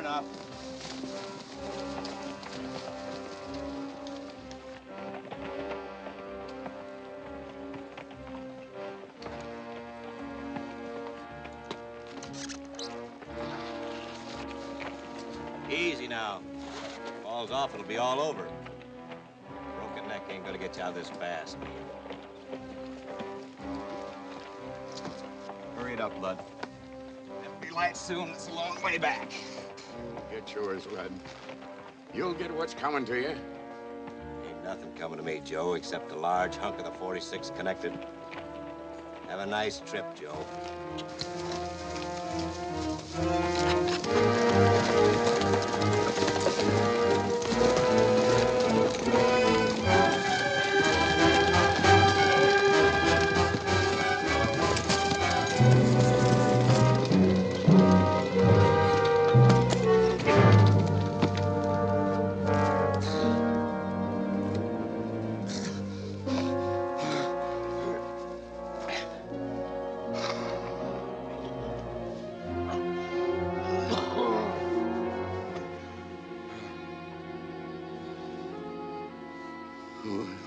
enough. Easy now. Falls off, it'll be all over. Broken neck ain't gonna get you out this fast. Hurry it up, Bud. It'll be light soon. It's a long way back. Get yours, Red. You'll get what's coming to you. Ain't nothing coming to me, Joe, except a large hunk of the 46 connected. Have a nice trip, Joe.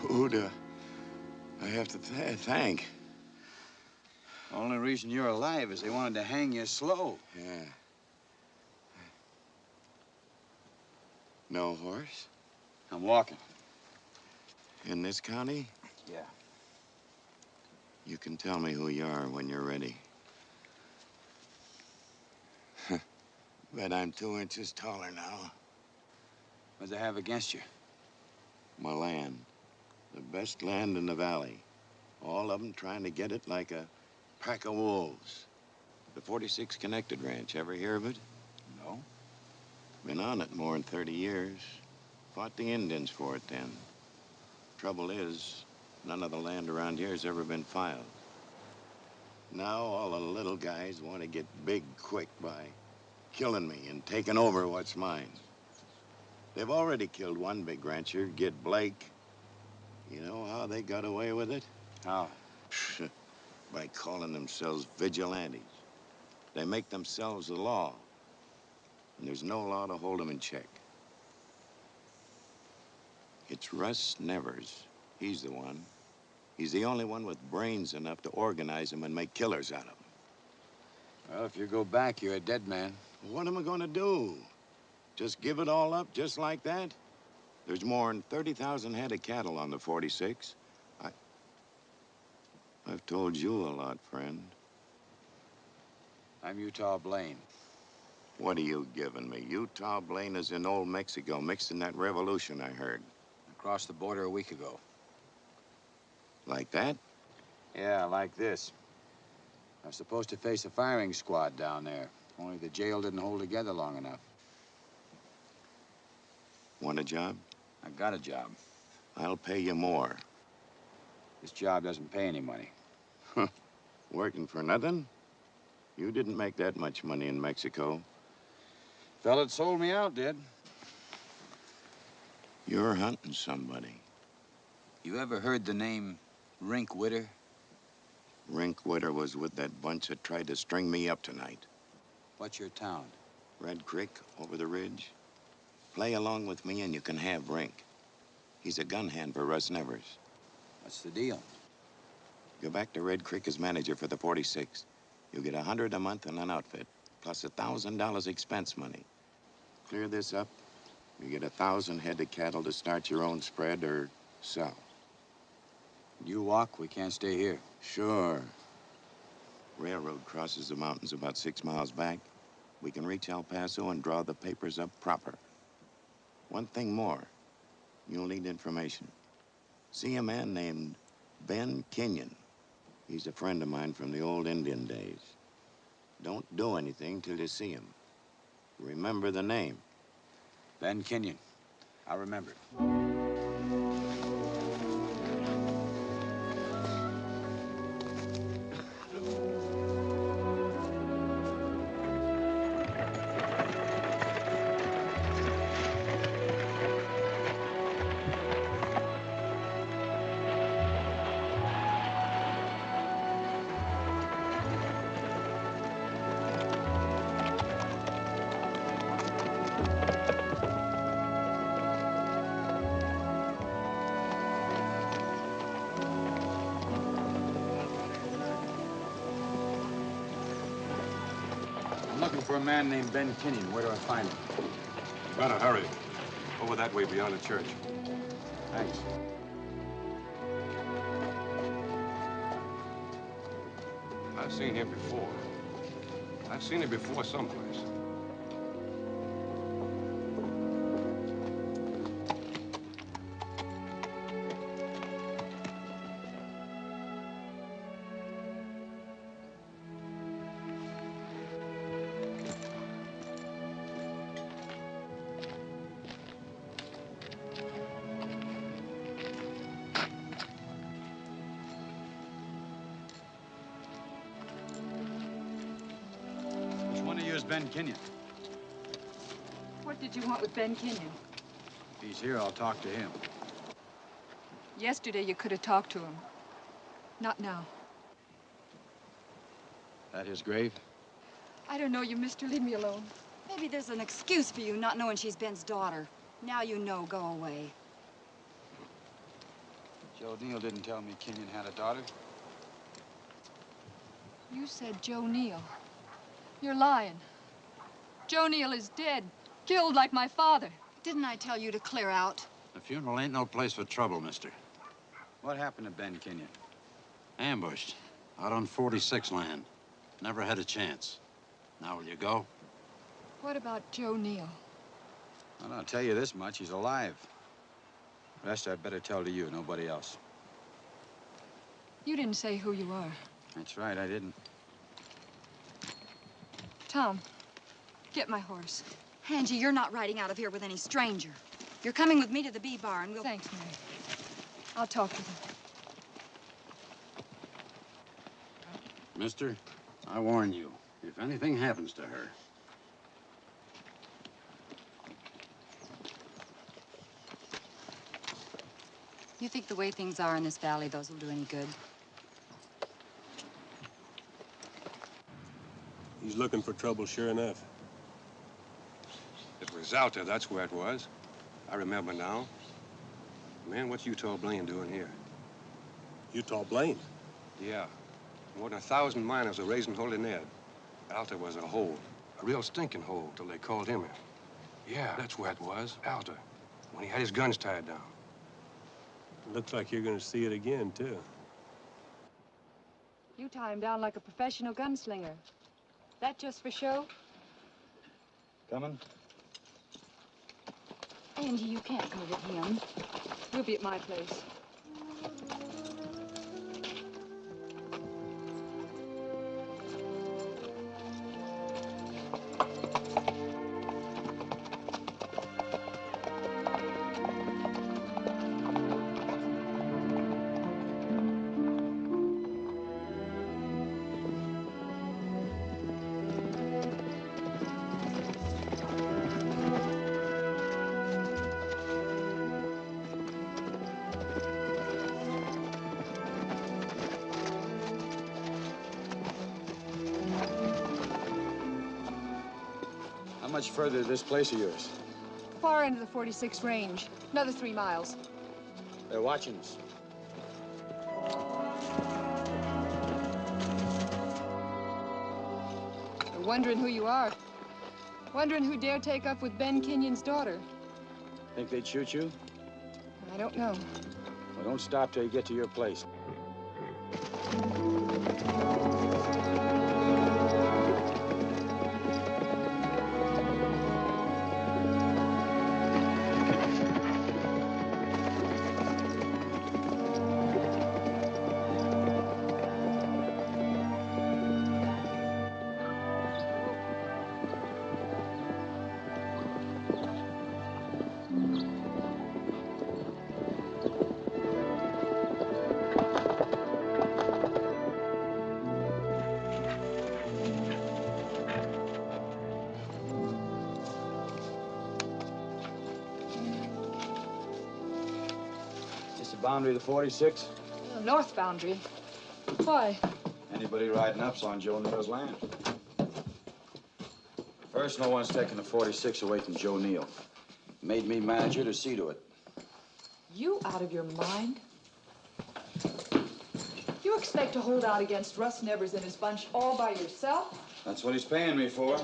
Who do I have to thank? Only reason you're alive is they wanted to hang you slow. Yeah. No horse? I'm walking. In this county? Yeah. You can tell me who you are when you're ready. Bet I'm 2 inches taller now. What do they have against you? My land. The best land in the valley. All of them trying to get it like a pack of wolves. The 46 Connected Ranch. Ever hear of it? No. Been on it more than 30 years. Fought the Indians for it then. Trouble is, none of the land around here has ever been filed. Now all the little guys want to get big quick by killing me and taking over what's mine. They've already killed one big rancher, Gid Blake. You know how they got away with it? How? By calling themselves vigilantes. They make themselves the law. And there's no law to hold them in check. It's Russ Nevers. He's the one. He's the only one with brains enough to organize them and make killers out of them. Well, if you go back, you're a dead man. What am I going to do? Just give it all up just like that? There's more than 30,000 head of cattle on the 46. I've told you a lot, friend. I'm Utah Blaine. What are you giving me? Utah Blaine is in old Mexico, mixed in that revolution I heard. Crossed the border a week ago. Like that? Yeah, like this. I was supposed to face a firing squad down there. Only the jail didn't hold together long enough. Want a job? I got a job. I'll pay you more. This job doesn't pay any money. Working for nothing? You didn't make that much money in Mexico. Fella that sold me out did. You're hunting somebody. You ever heard the name Rink Witter? Rink Witter was with that bunch that tried to string me up tonight. What's your town? Red Creek, over the ridge. Play along with me and you can have Rink. He's a gun hand for Russ Nevers. What's the deal? Go back to Red Creek as manager for the 46. You'll get $100 a month and an outfit, plus $1,000 expense money. Clear this up, you get 1,000 head of cattle to start your own spread or sell. You walk, we can't stay here. Sure. Railroad crosses the mountains about 6 miles back. We can reach El Paso and draw the papers up proper. One thing more. You'll need information. See a man named Ben Kenyon. He's a friend of mine from the old Indian days. Don't do anything till you see him. Remember the name. Ben Kenyon. I'll remember it. I'm looking for a man named Ben Kenyon. Where do I find him? You better hurry. Over that way beyond the church. Thanks. I've seen him before. I've seen him before someplace. Ben Kenyon. What did you want with Ben Kenyon? If he's here, I'll talk to him. Yesterday, you could have talked to him. Not now. That his grave? I don't know you, mister. Leave me alone. Maybe there's an excuse for you not knowing she's Ben's daughter. Now you know, go away. Joe Neal didn't tell me Kenyon had a daughter. You said Joe Neal. You're lying. Joe Neal is dead. Killed like my father. Didn't I tell you to clear out? The funeral ain't no place for trouble, mister. What happened to Ben Kenyon? Ambushed. Out on 46 land. Never had a chance. Now will you go? What about Joe Neal? Well, I'll tell you this much. He's alive. The rest I'd better tell to you, nobody else. You didn't say who you are. That's right, I didn't. Tom, get my horse. Angie, you're not riding out of here with any stranger. You're coming with me to the bee bar and we'll... Thanks, Mary. I'll talk to them. Mister, I warn you, if anything happens to her... You think the way things are in this valley, those will do any good? He's looking for trouble, sure enough. It was out there, that's where it was. I remember now. Man, what's Utah Blaine doing here? Utah Blaine? Yeah. More than 1,000 miners are raising Holy Ned. Alta was a hole. A real stinking hole till they called him in. Yeah, that's where it was, Alta. When he had his guns tied down. Looks like you're gonna see it again, too. You tie him down like a professional gunslinger. That just for show? Coming? Angie, you can't go with him. We'll be at my place. How much further is this place of yours? Far into the 46 range. Another 3 miles. They're watching us. They're wondering who you are. Wondering who dare take up with Ben Kenyon's daughter. Think they'd shoot you? I don't know. Well, don't stop till you get to your place. Boundary of the 46? North boundary. Why? Anybody riding up's on Joe Neal's land. First, no one's taking the 46 away from Joe Neal. Made me manager to see to it. You out of your mind? You expect to hold out against Russ Nevers and his bunch all by yourself? That's what he's paying me for.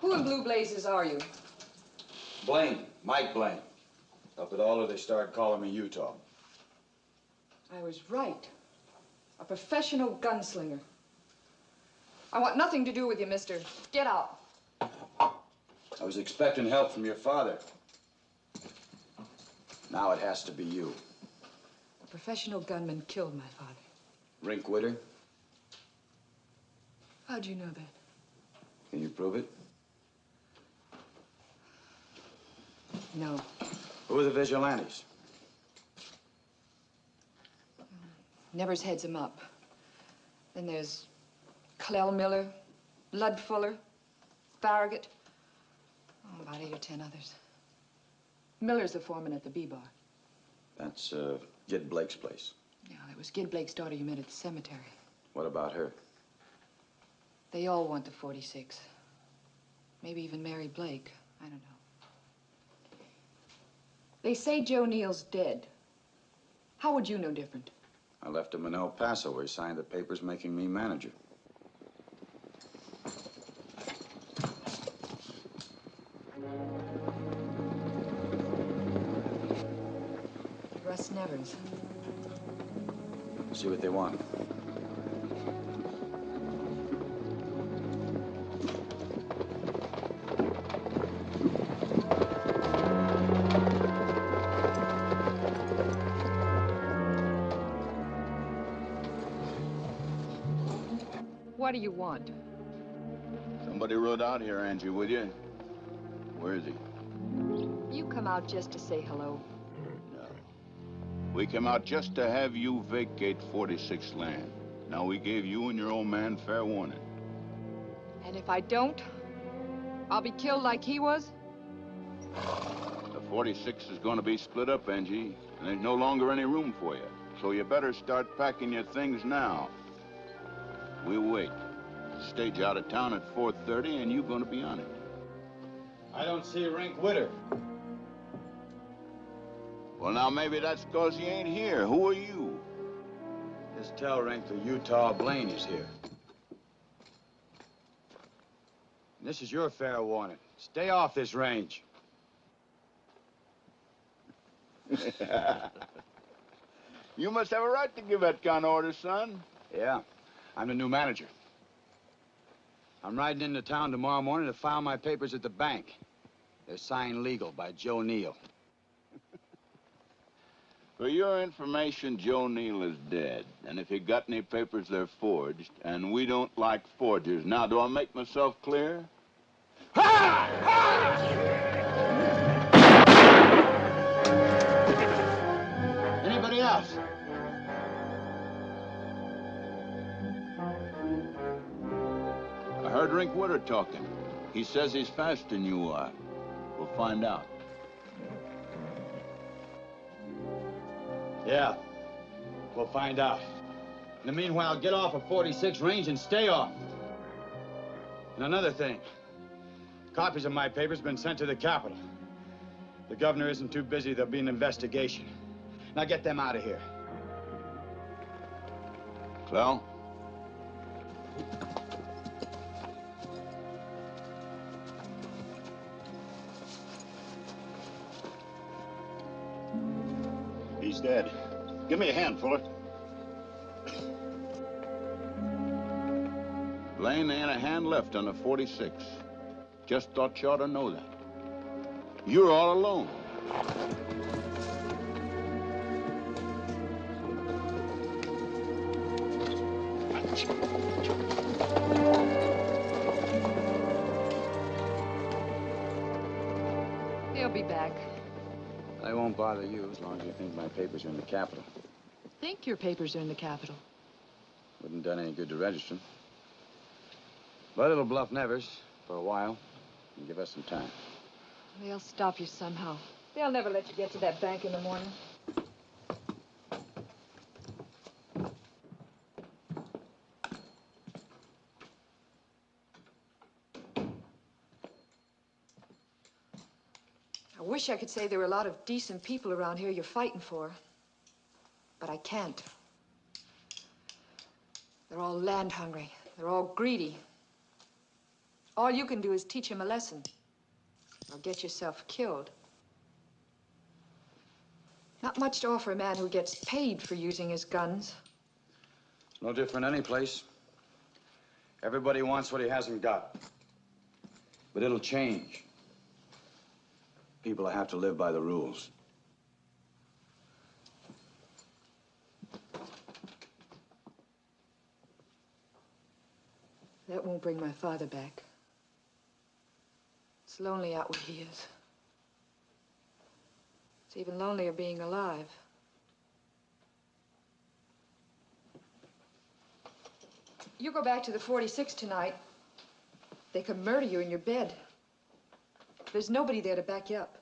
Who in blue blazes are you? Blaine, Mike Blaine. Up at Alder, they started calling me Utah. I was right. A professional gunslinger. I want nothing to do with you, mister. Get out. I was expecting help from your father. Now it has to be you. A professional gunman killed my father. Rink Witter? How'd you know that? Can you prove it? No. Who are the vigilantes? Nevers heads him up. Then there's Clell Miller, Lud Fuller, Farragut. Oh, about 8 or 10 others. Miller's the foreman at the B-Bar. That's, Gid Blake's place. Yeah, that was Gid Blake's daughter you met at the cemetery. What about her? They all want the 46. Maybe even Mary Blake. I don't know. They say Joe Neal's dead. How would you know different? I left him in El Paso where he signed the papers making me manager. Russ Nevers. See what they want. What do you want? Somebody rode out here, Angie, with you. Where is he? You come out just to say hello. No. We came out just to have you vacate 46 land. Now we gave you and your old man fair warning. And if I don't, I'll be killed like he was? The 46 is going to be split up, Angie, and there's no longer any room for you. So you better start packing your things now. We'll wait. Stage out of town at 4:30, and you're going to be on it. I don't see Rink Witter. Well, now, maybe that's because he ain't here. Who are you? Just tell Rink that Utah Blaine is here. And this is your fair warning. Stay off this range. You must have a right to give that kind of order, son. Yeah, I'm the new manager. I'm riding into town tomorrow morning to file my papers at the bank. They're signed legal by Joe Neal. For your information, Joe Neal is dead. And if he got any papers, they're forged. And we don't like forgers. Now, do I make myself clear? Ha! Ha! Anybody else? I heard Rink Witter talking. He says he's faster than you are. We'll find out. Yeah, we'll find out. In the meanwhile, get off of 46 range and stay off. And another thing, copies of my papers have been sent to the Capitol. The governor isn't too busy. There'll be an investigation. Now get them out of here. Clell? He's dead. Give me a hand, Fuller. Blaine, there ain't a hand left on the 46. Just thought you ought to know that. You're all alone. He'll be back. I won't bother you as long as you think my papers are in the Capitol. Think your papers are in the Capitol. Wouldn't done any good to register them. But it'll bluff Nevers for a while and give us some time. They'll stop you somehow. They'll never let you get to that bank in the morning. I wish I could say there were a lot of decent people around here you're fighting for. But I can't. They're all land hungry. They're all greedy. All you can do is teach them a lesson or get yourself killed. Not much to offer a man who gets paid for using his guns. It's no different any place. Everybody wants what he hasn't got. But it'll change. People have to live by the rules. That won't bring my father back. It's lonely out where he is. It's even lonelier being alive. You go back to the 46 tonight, they could murder you in your bed. There's nobody there to back you up.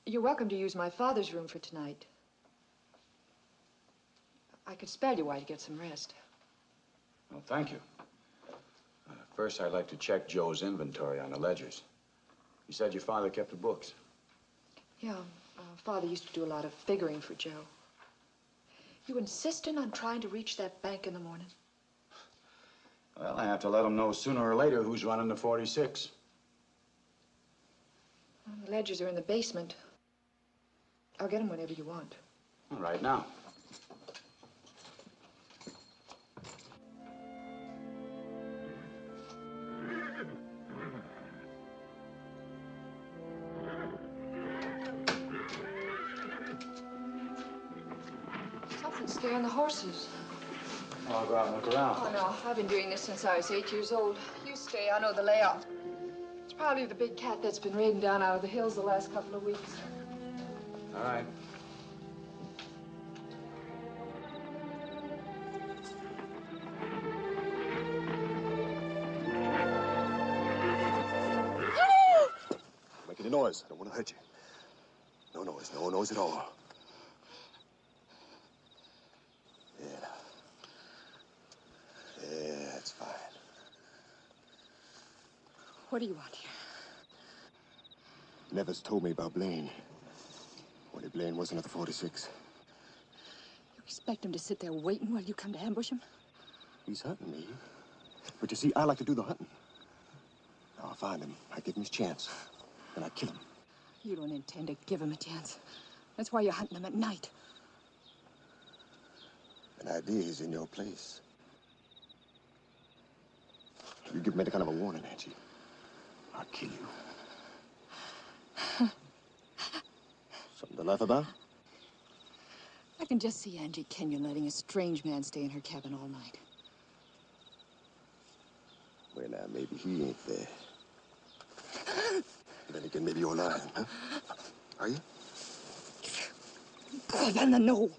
You're welcome to use my father's room for tonight. I could spell you while you get some rest. Well, thank you. First, I'd like to check Joe's inventory on the ledgers. You said your father kept the books. Yeah, Father used to do a lot of figuring for Joe. You insisting on trying to reach that bank in the morning? Well, I have to let him know sooner or later who's running the 46. The ledgers are in the basement. I'll get them whenever you want. Right now. Something's scaring the horses. I'll go out and look around. Oh, no. I've been doing this since I was 8 years old. You stay. I know the layout. It's probably the big cat that's been raiding down out of the hills the last couple of weeks. All right. Make any noise. I don't want to hurt you. No noise. No noise at all. Yeah. Yeah, it's fine. What do you want here? Nevers told me about Blaine. When Blaine wasn't at the 46. You expect him to sit there waiting while you come to ambush him? He's hunting me. But you see, I like to do the hunting. Now, I'll find him. I give him his chance. Then I kill him. You don't intend to give him a chance. That's why you're hunting him at night. An idea is in your place. You give me the kind of a warning, Angie. I'll kill you. Something to laugh about? I can just see Angie Kenyon letting a strange man stay in her cabin all night. Well, now, maybe he ain't there. Then again, maybe you're lying, huh? Are you? Go up on the knoll.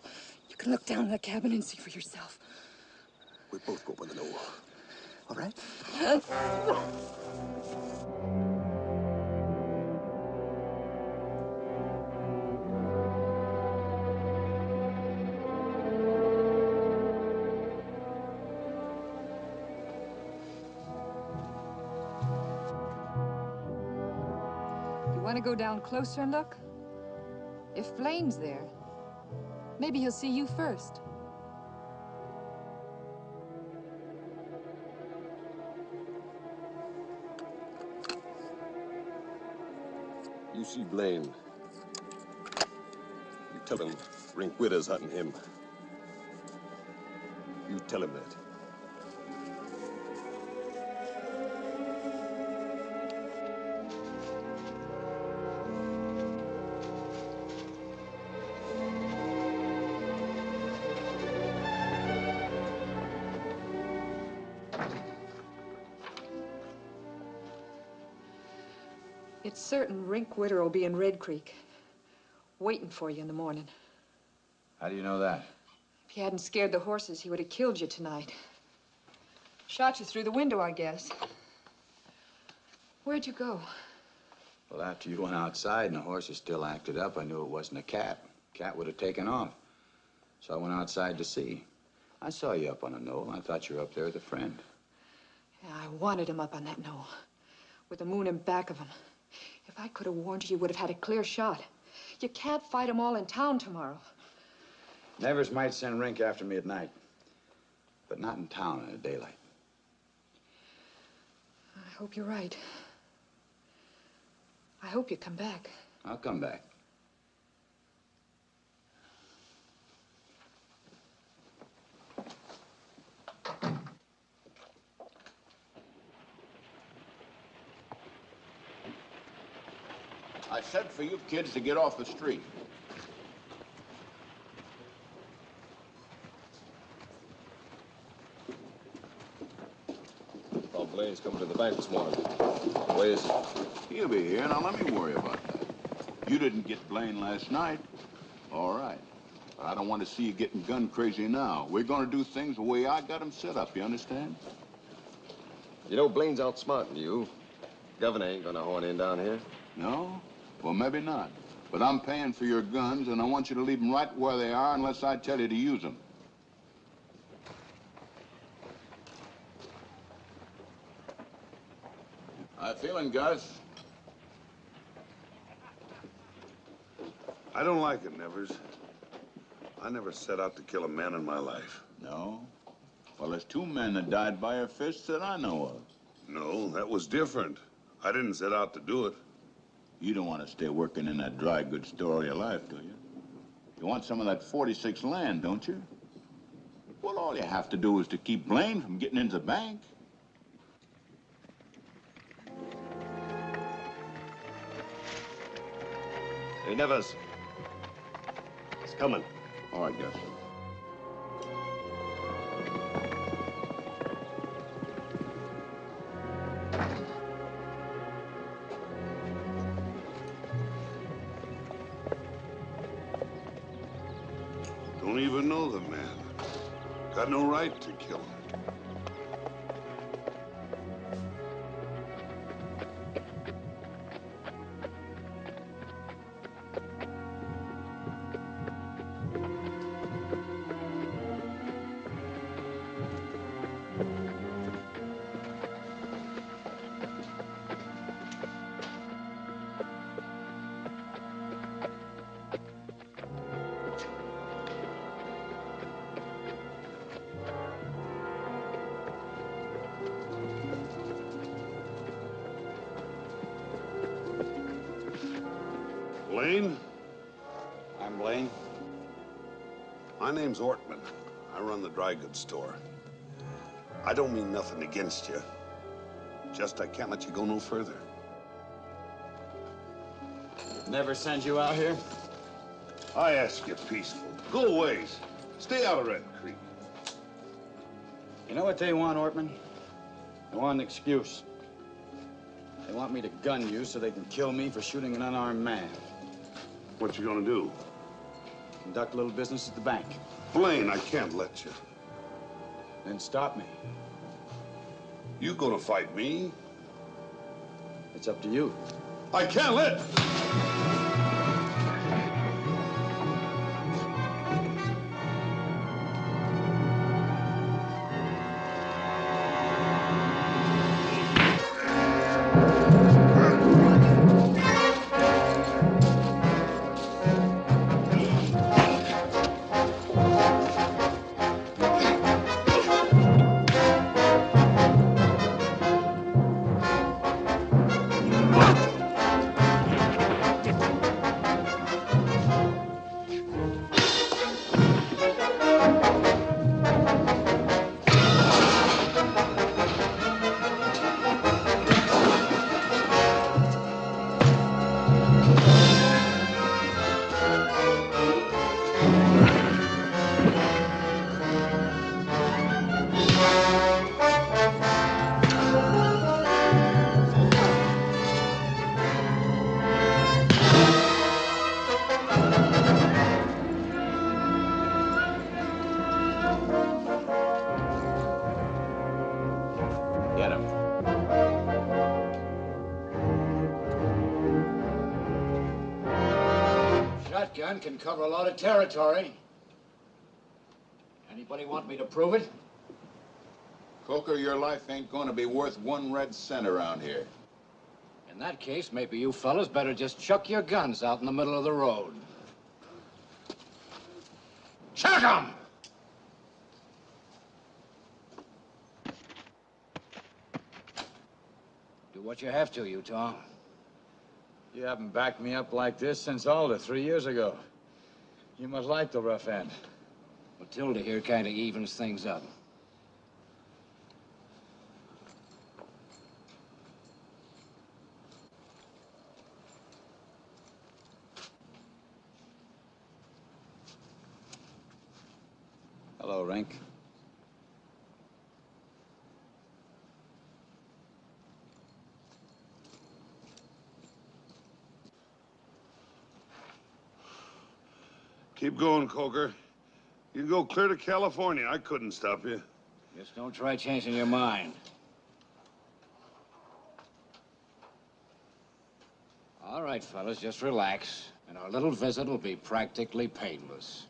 You can look down in the cabin and see for yourself. We both go up on the knoll. All right? Want to go down closer and look? If Blaine's there, maybe he'll see you first. You see Blaine. You tell him Rink Witter's hunting him. You tell him that. It's certain Rink Witter will be in Red Creek, waiting for you in the morning. How do you know that? If you hadn't scared the horses, he would have killed you tonight. Shot you through the window, I guess. Where'd you go? Well, after you went outside and the horses still acted up, I knew it wasn't a cat. Cat would have taken off. So I went outside to see. I saw you up on a knoll. I thought you were up there with a friend. Yeah, I wanted him up on that knoll, with the moon in back of him. If I could have warned you, you would have had a clear shot. You can't fight them all in town tomorrow. Nevers might send Rink after me at night, but not in town in the daylight. I hope you're right. I hope you come back. I'll come back. I said for you kids to get off the street. Well, Blaine's coming to the bank this morning. Where is he? He'll be here. Now, let me worry about that. You didn't get Blaine last night. All right. But I don't want to see you getting gun crazy now. We're going to do things the way I got them set up, you understand? You know, Blaine's outsmarting you. Governor ain't gonna horn in down here. No? Well, maybe not. But I'm paying for your guns, and I want you to leave them right where they are unless I tell you to use them. How you feeling, Gus? I don't like it, Nevers. I never set out to kill a man in my life. No? Well, there's 2 men that died by your fists that I know of. No, that was different. I didn't set out to do it. You don't want to stay working in that dry goods store all your life, do you? You want some of that 46 land, don't you? Well, all you have to do is to keep Blaine from getting into the bank. Hey, Nevers. It's coming. All right, Gus. Don't even know the man. Got no right to kill him. Blaine? I'm Blaine. My name's Ortman. I run the dry goods store. I don't mean nothing against you. Just I can't let you go no further. Never send you out here? I ask you peaceful. Go ways. Stay out of Red Creek. You know what they want, Ortman? They want an excuse. They want me to gun you so they can kill me for shooting an unarmed man. What you gonna do? Conduct a little business at the bank. Blaine, I can't let you. Then stop me. You gonna fight me? It's up to you. I can't let... Get him. Shotgun can cover a lot of territory. Anybody want me to prove it? Coker, your life ain't going to be worth 1 red cent around here. In that case, maybe you fellas better just chuck your guns out in the middle of the road. Shoot 'em! Do what you have to, Utah. You haven't backed me up like this since Alda 3 years ago. You must like the rough end. Matilda here kind of evens things up. Hello, Rink. Keep going, Coker. You can go clear to California. I couldn't stop you. Just don't try changing your mind. All right, fellas, just relax, and our little visit will be practically painless.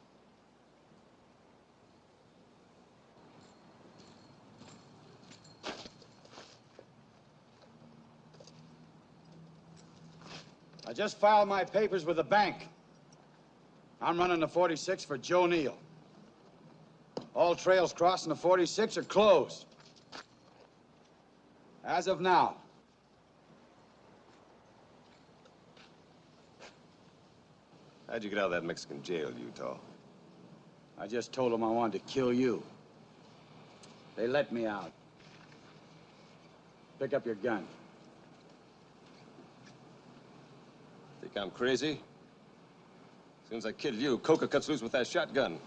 I just filed my papers with the bank. I'm running the 46 for Joe Neal. All trails crossing the 46 are closed. As of now. How'd you get out of that Mexican jail, Utah? I just told them I wanted to kill you. They let me out. Pick up your gun. Think I'm crazy? As soon as I killed you, Coker cuts loose with that shotgun.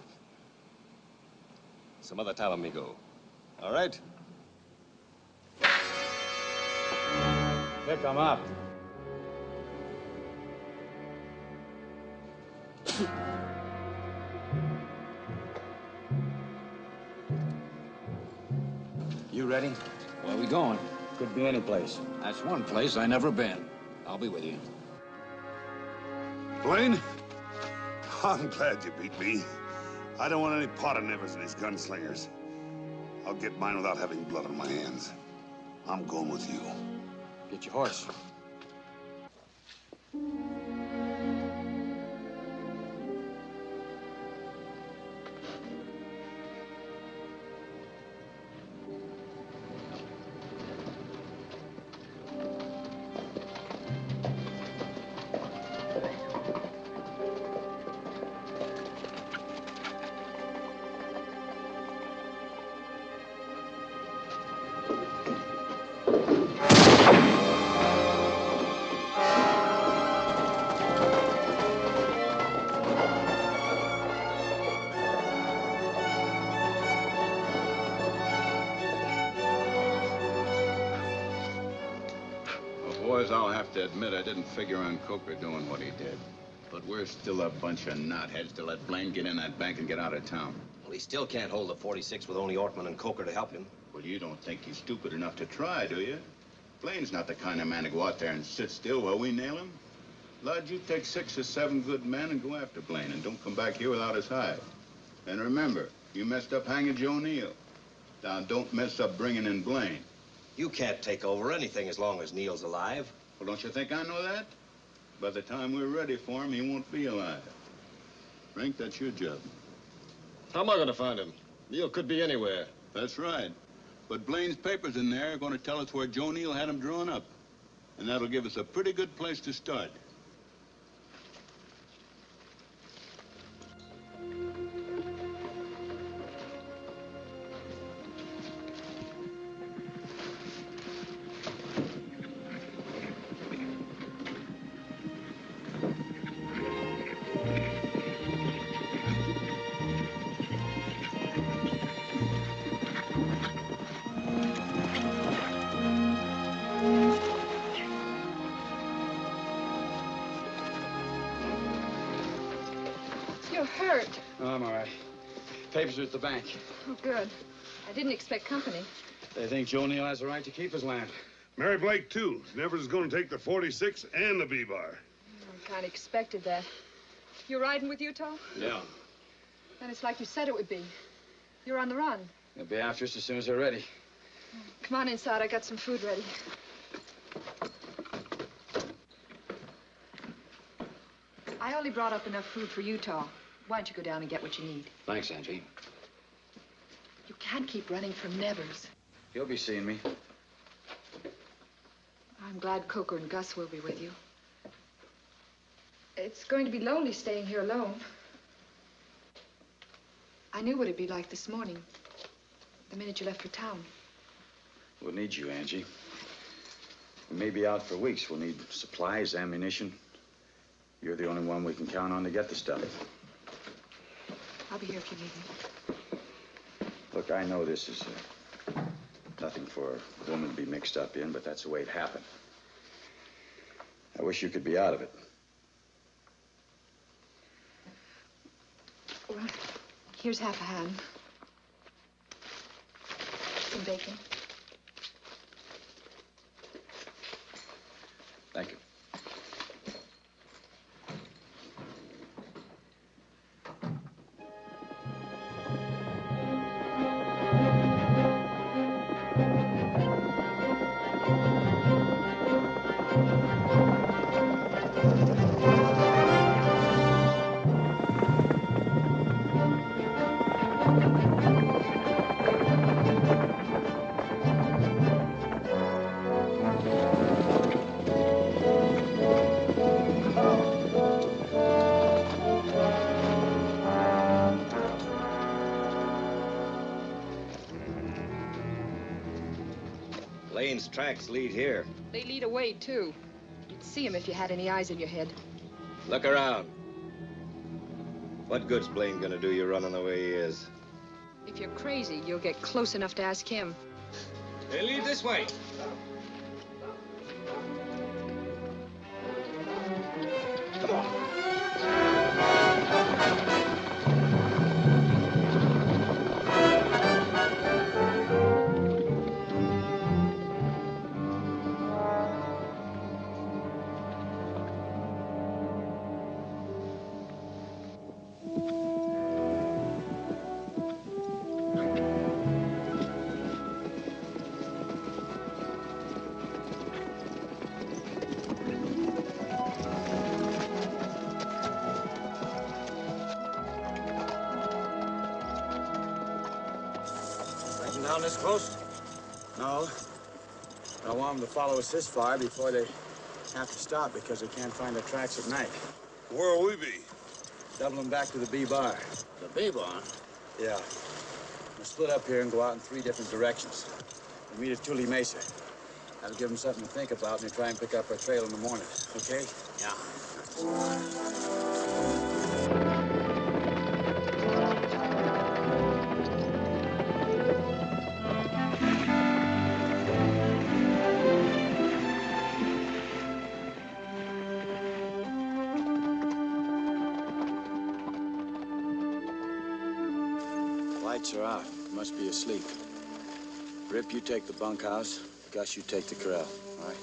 Some other time, amigo. All right? Pick them up. You ready? Where are we going? Could be any place. That's one place I never been. I'll be with you. Blaine? I'm glad you beat me. I don't want any pot of Nevers and his gunslingers. I'll get mine without having blood on my hands. I'm going with you. Get your horse. Boys, I'll have to admit I didn't figure on Coker doing what he did. But we're still a bunch of knotheads to let Blaine get in that bank and get out of town. Well, he still can't hold the 46 with only Ortman and Coker to help him. Well, you don't think he's stupid enough to try, do you? Blaine's not the kind of man to go out there and sit still while we nail him. Lud, you take 6 or 7 good men and go after Blaine, and don't come back here without his hide. And remember, you messed up hanging Joe Neal. Now, don't mess up bringing in Blaine. You can't take over anything as long as Neal's alive. Well, don't you think I know that? By the time we're ready for him, he won't be alive. Frank, that's your job. How am I going to find him? Neal could be anywhere. That's right. But Blaine's papers in there are going to tell us where Joe Neal had him drawn up. And that'll give us a pretty good place to start. You're hurt. Oh, I'm all right. Papers are at the bank. Oh, good. I didn't expect company. They think Joe Neal has the right to keep his land. Mary Blake, too. Nevers is going to take the 46 and the B-bar. I kind of expected that. You're riding with Utah? Yeah. Then it's like you said it would be. You're on the run. They'll be after us as soon as they're ready. Come on inside. I got some food ready. I only brought up enough food for Utah. Why don't you go down and get what you need? Thanks, Angie. You can't keep running from Nevers. He'll be seeing me. I'm glad Coker and Gus will be with you. It's going to be lonely staying here alone. I knew what it'd be like this morning, the minute you left for town. We'll need you, Angie. We may be out for weeks. We'll need supplies, ammunition. You're the only one we can count on to get the stuff. I'll be here if you need me. Look, I know this is nothing for a woman to be mixed up in, but that's the way it happened. I wish you could be out of it. Well, here's half a hand. Some bacon. Thank you. Lane's tracks lead here. They lead away, too. You'd see 'em if you had any eyes in your head. Look around. What good's Blaine gonna do you running the way he is? If you're crazy, you'll get close enough to ask him. They lead this way. Come on. Down this close? No. I want them to follow us this far before they have to stop because they can't find their tracks at night. Where'll we be? Doubling back to the B bar. The B-Bar? Yeah. We'll split up here and go out in 3 different directions. We'll meet at Tule Mesa. That'll give them something to think about when they try and pick up our trail in the morning. Okay? Yeah. Lights are off. You must be asleep. Rip, you take the bunkhouse. Gus, you take the corral. All right?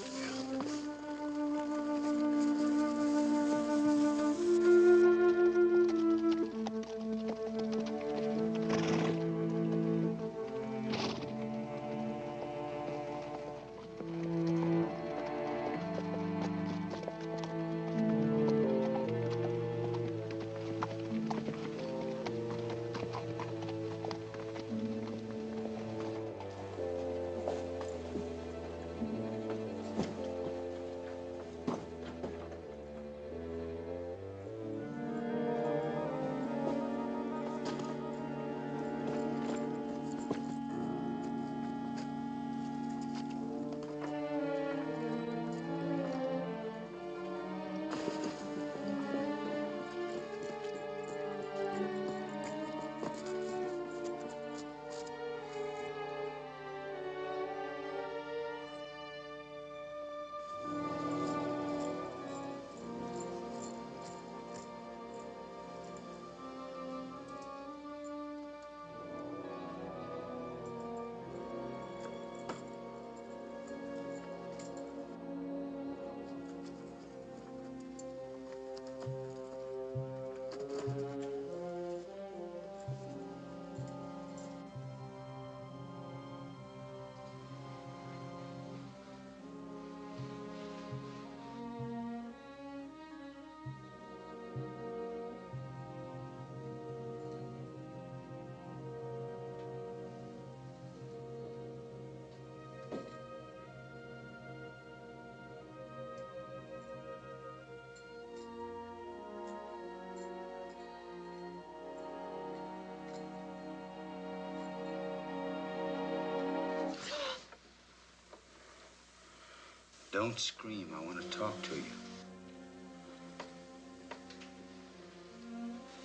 Don't scream. I want to talk to you.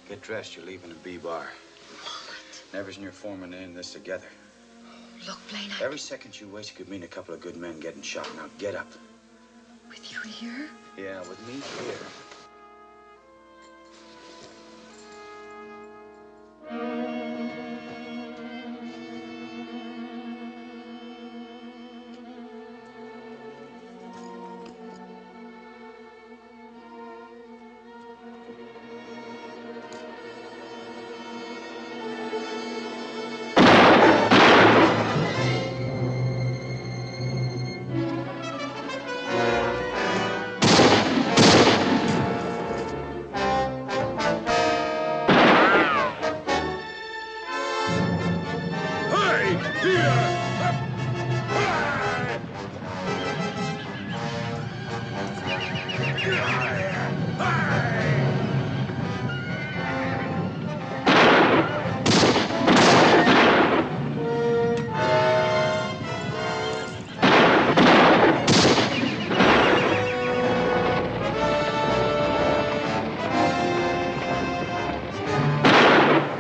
Get dressed. You're leaving the B-bar. Nevers and your foreman are in this together. Look, Blaine, Every second you waste could mean a couple of good men getting shot. Now get up. with you here? Yeah, with me here.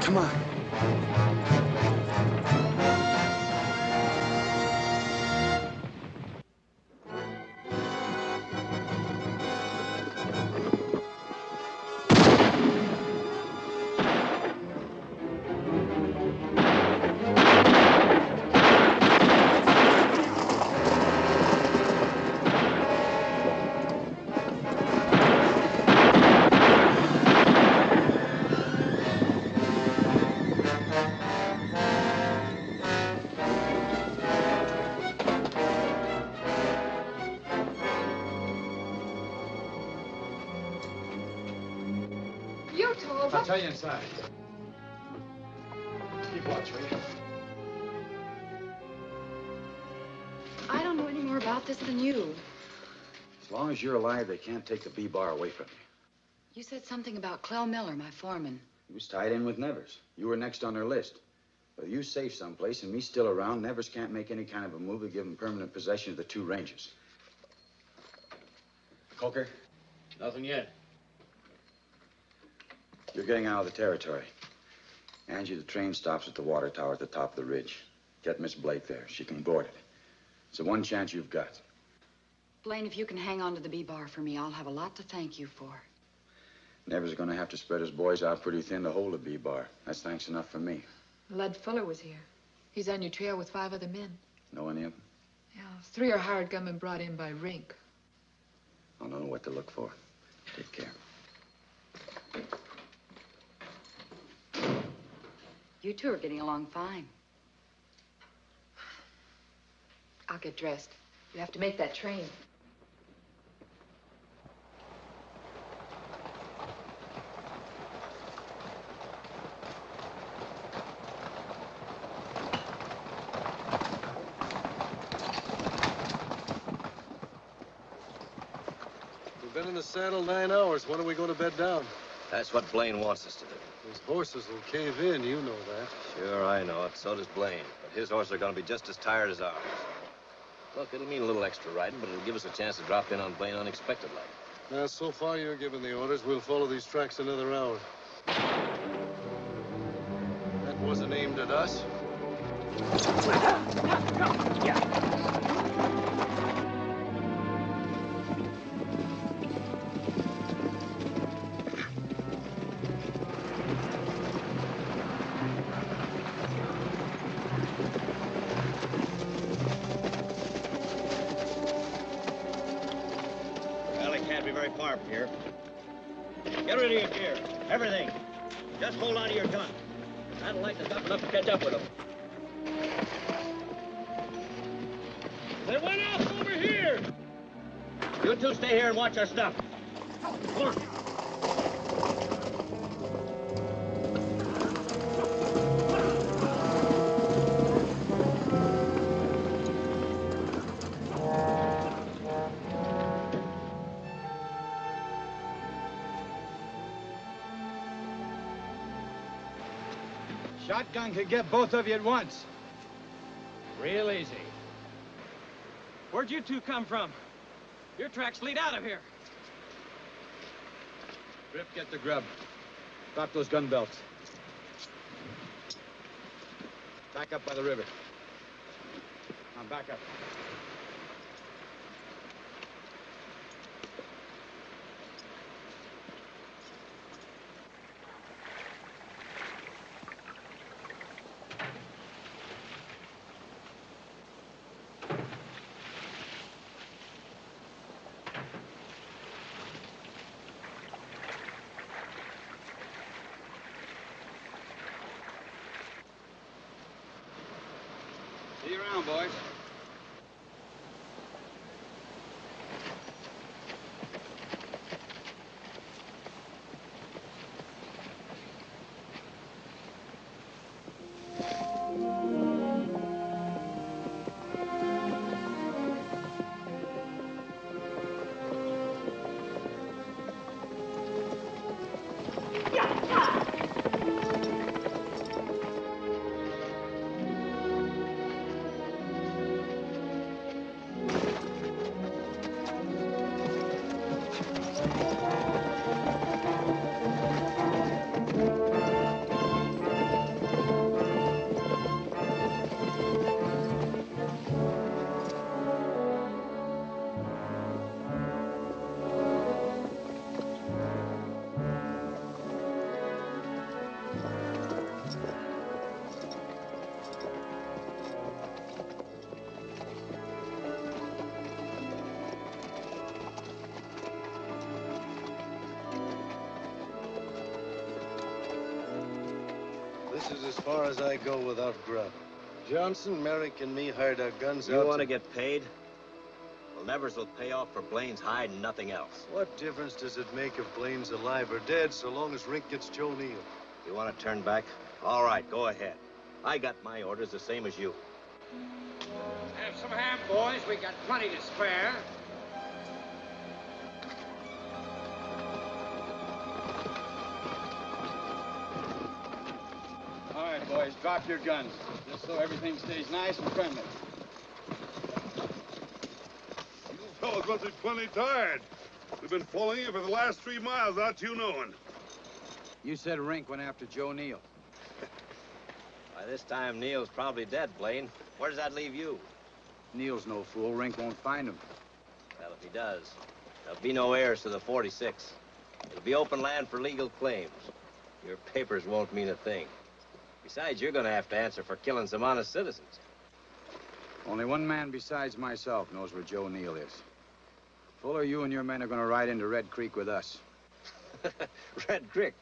Come on. You told I'll tell you inside. Keep watch, will you? I don't know any more about this than you. As long as you're alive, they can't take the B-bar away from you. You said something about Clell Miller, my foreman. He was tied in with Nevers. You were next on their list. With you safe someplace and me still around, Nevers can't make any kind of a move to give him permanent possession of the two ranges. Coker? Nothing yet. You're getting out of the territory. Angie, the train stops at the water tower at the top of the ridge. Get Miss Blake there. She can board it. It's the one chance you've got. Blaine, if you can hang on to the B-bar for me, I'll have a lot to thank you for. Nevers is going to have to spread his boys out pretty thin to hold the B-bar. That's thanks enough for me. Lud Fuller was here. He's on your trail with 5 other men. Know any of them? Yeah, 3 are hired gunmen brought in by Rink. I don't know what to look for. Take care. You two are getting along fine. I'll get dressed. You have to make that train. We've been in the saddle 9 hours. When are we going to bed down? That's what Blaine wants us to do. Those horses will cave in, you know that. Sure, I know it. So does Blaine. But his horses are going to be just as tired as ours. Look, it'll mean a little extra riding, but it'll give us a chance to drop in on Blaine unexpectedly. Now, so far you're giving the orders. We'll follow these tracks another hour. That wasn't aimed at us. Very far from here. Get rid of your gear. Everything. Just hold on to your gun. That'll lighten us up enough to catch up with them. They went off over here! You two stay here and watch our stuff. Come on. Shotgun could get both of you at once. Real easy. Where'd you two come from? Your tracks lead out of here. Rip, get the grub. Drop those gun belts. Back up by the river. Now, back up. See you around, boys. This is as far as I go without grub. Johnson, Merrick, and me hired our guns You out. want to get paid? Well, Nevers will pay off for Blaine's hide and nothing else. What difference does it make if Blaine's alive or dead, so long as Rink gets Joe Neal? You want to turn back? All right, go ahead. I got my orders the same as you. Have some ham, boys. We got plenty to spare. All right, boys, drop your guns, just so everything stays nice and friendly. You fellas must be plenty tired. We've been following you for the last 3 miles without you knowing. You said Rink went after Joe Neal. By this time, Neal's probably dead, Blaine. Where does that leave you? Neal's no fool. Rink won't find him. Well, if he does, there'll be no heirs to the 46. It'll be open land for legal claims. Your papers won't mean a thing. Besides, you're going to have to answer for killing some honest citizens. Only one man besides myself knows where Joe Neal is. Fuller, you and your men are going to ride into Red Creek with us. Red Creek?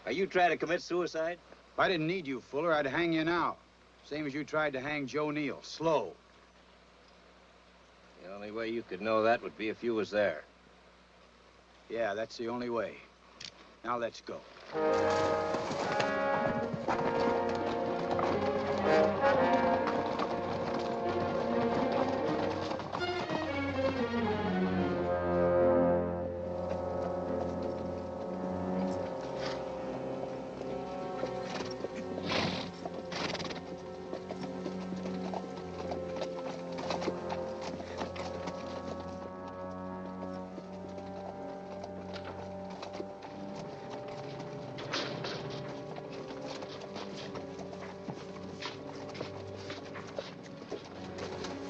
Are you trying to commit suicide? If I didn't need you, Fuller, I'd hang you now. Same as you tried to hang Joe Neal. Slow. The only way you could know that would be if you was there. Yeah, that's the only way. Now let's go.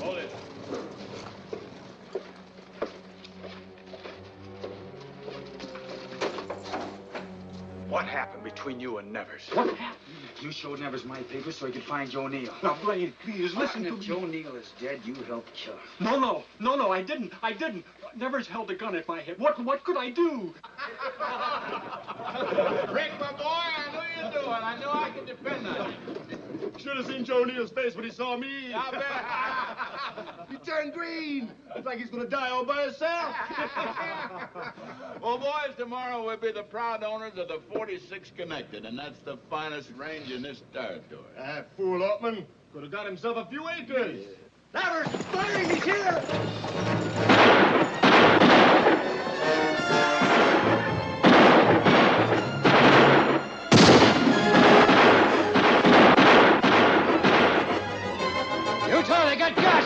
Hold it. What happened between you and Nevers? What happened? You showed Nevers my papers so he could find Joe Neal. Now, Blaine, please, listen to if me. Joe Neal is dead, you helped kill him. No, I didn't. Nevers held a gun at my head. What could I do? Rick, my boy, I knew you'd do it. I knew I could depend on you. Should have seen Joe Neal's face when he saw me. I bet. He turned green. Looks like he's gonna die all by himself. Well, boys, tomorrow we'll be the proud owners of the 46 Connected, and that's the finest range in this territory. That fool Upman could have got himself a few acres. Nevers, firing! He's here! You tell they got gas!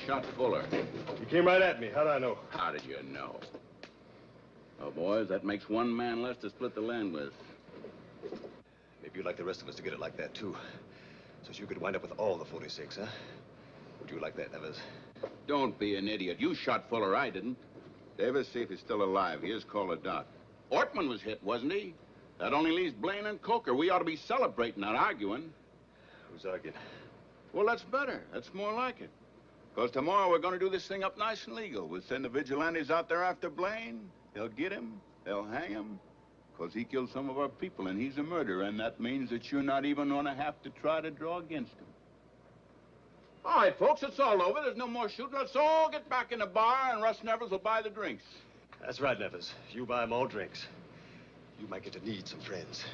shot Fuller. You came right at me. How'd I know? How did you know? Well, boys, that makes one man less to split the land with. Maybe you'd like the rest of us to get it like that, too. So you could wind up with all the 46, huh? Would you like that, Nevers? Don't be an idiot. You shot Fuller, I didn't. Davis, see if he's still alive. He is called a doc. Ortman was hit, wasn't he? That only leaves Blaine and Coker. We ought to be celebrating, not arguing. Who's arguing? Well, that's better. That's more like it. Because tomorrow we're going to do this thing up nice and legal. We'll send the vigilantes out there after Blaine. They'll get him. They'll hang him. Because he killed some of our people, and he's a murderer. And that means that you're not even going to have to try to draw against him. All right, folks, it's all over. There's no more shooting. Let's all get back in the bar, and Russ Nevers will buy the drinks. That's right, Nevers. You buy them all drinks. You might get to need some friends.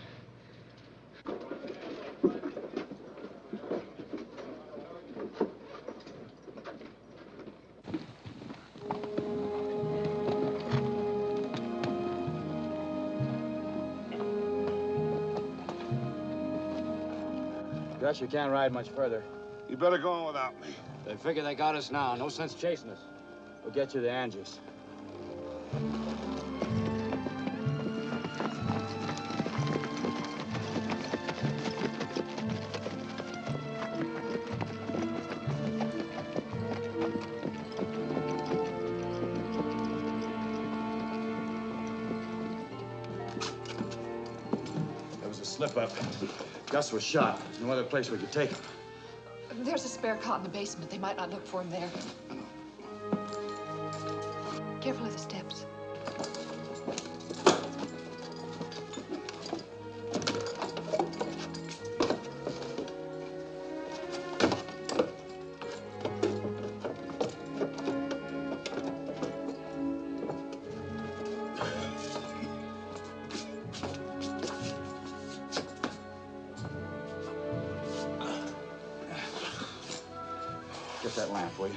Gus, you can't ride much further. You better go on without me. They figure they got us now. No sense chasing us. We'll get you the Angies. There was a slip-up. Gus was shot. No other place we could take him. There's a spare cot in the basement. They might not look for him there. Careful of the steps. Get that lamp, will you?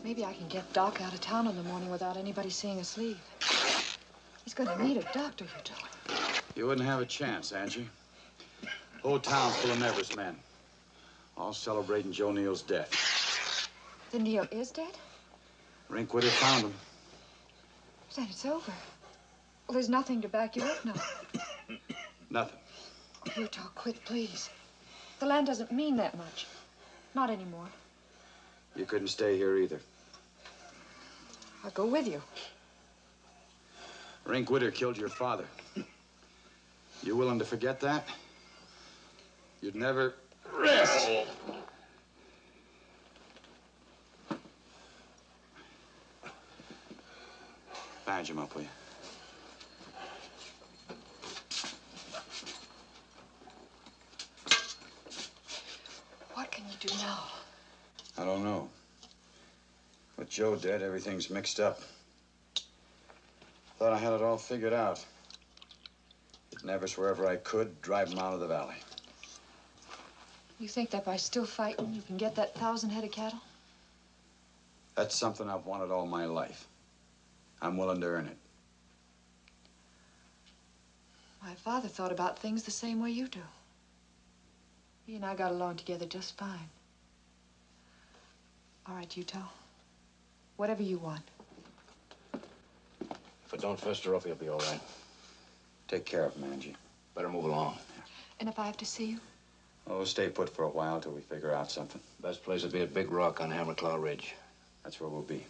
Maybe I can get Doc out of town in the morning without anybody seeing us leave. He's gonna need a doctor, you told him. You wouldn't have a chance, Angie. Whole town full of Nevers men. All celebrating Joe Neal's death. Then Neal is dead? Rinkwitter found him. Then it's over. Well, there's nothing to back you up now. Nothing. Utah, quit, please. The land doesn't mean that much. Not anymore. You couldn't stay here either. I'll go with you. Rinkwitter killed your father. You willing to forget that? You'd never rest. Badge him up, will you? What can you do now? I don't know. With Joe dead, everything's mixed up. Thought I had it all figured out. Get Nevers wherever I could, drive him out of the valley. You think that by still fighting, you can get that 1,000 head of cattle? That's something I've wanted all my life. I'm willing to earn it. My father thought about things the same way you do. He and I got along together just fine. All right, Utah. Whatever you want. If it don't fester up, he'll be all right. Take care of him, Angie. Better move along. And if I have to see you? Oh, stay put for a while till we figure out something. Best place would be at Big Rock on Hammerclaw Ridge. That's where we'll be.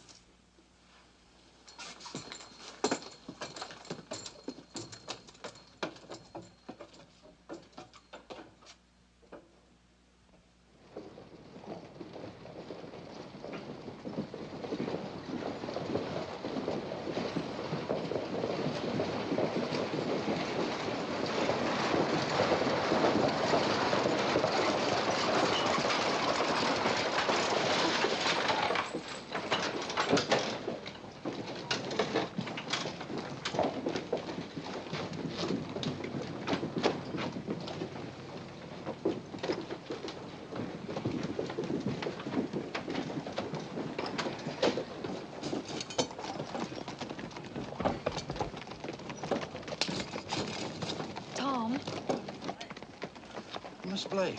Blake.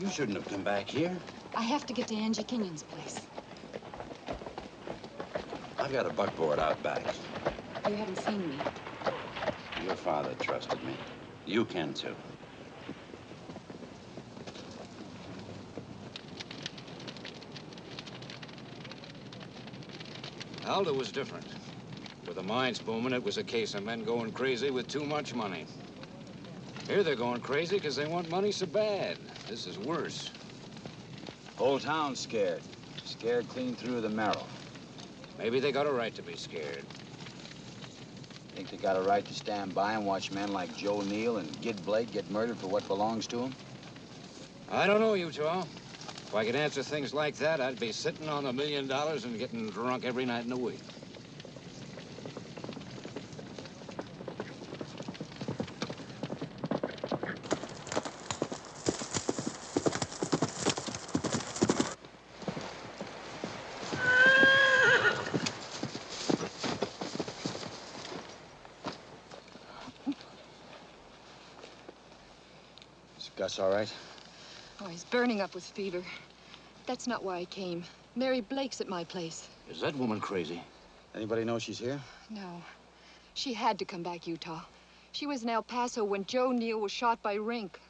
You shouldn't have come back here. I have to get to Angie Kenyon's place. I've got a buckboard out back. You haven't seen me. Your father trusted me. You can, too. Alda was different. With the mines booming, it was a case of men going crazy with too much money. Here they're going crazy because they want money so bad. This is worse. Whole town's scared. Scared clean through the marrow. Maybe they got a right to be scared. Think they got a right to stand by and watch men like Joe Neal and Gid Blake get murdered for what belongs to them? I don't know, Utah. If I could answer things like that, I'd be sitting on $1 million and getting drunk every night in the week. Is Gus all right? Oh, he's burning up with fever. That's not why I came. Mary Blake's at my place. Is that woman crazy? Anybody know she's here? No. She had to come back, Utah. She was in El Paso when Joe Neal was shot by Rink.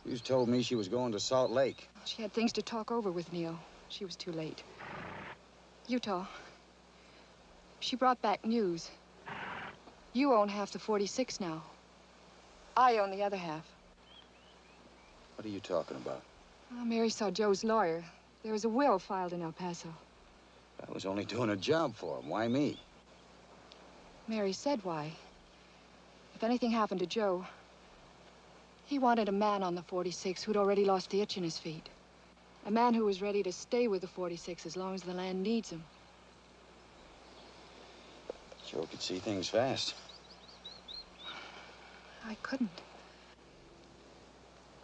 You told me she was going to Salt Lake. She had things to talk over with Neal. She was too late. Utah, she brought back news. You own half the 46 now. I own the other half. What are you talking about? Oh, Mary saw Joe's lawyer. There was a will filed in El Paso. I was only doing a job for him. Why me? Mary said why. If anything happened to Joe, he wanted a man on the 46 who'd already lost the itch in his feet. A man who was ready to stay with the 46 as long as the land needs him. Joe could see things fast. I couldn't.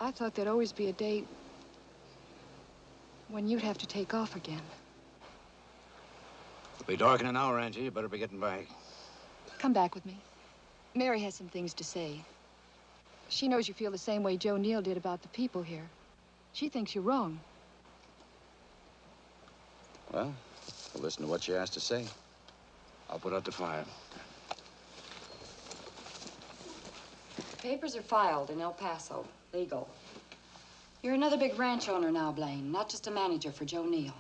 I thought there'd always be a day when you'd have to take off again. It'll be dark in an hour, Angie. You better be getting back. Come back with me. Mary has some things to say. She knows you feel the same way Joe Neal did about the people here. She thinks you're wrong. Well, we'll listen to what she has to say. I'll put out the fire. Papers are filed in El Paso. Legal. You're another big ranch owner now, Blaine, not just a manager for Joe Neal.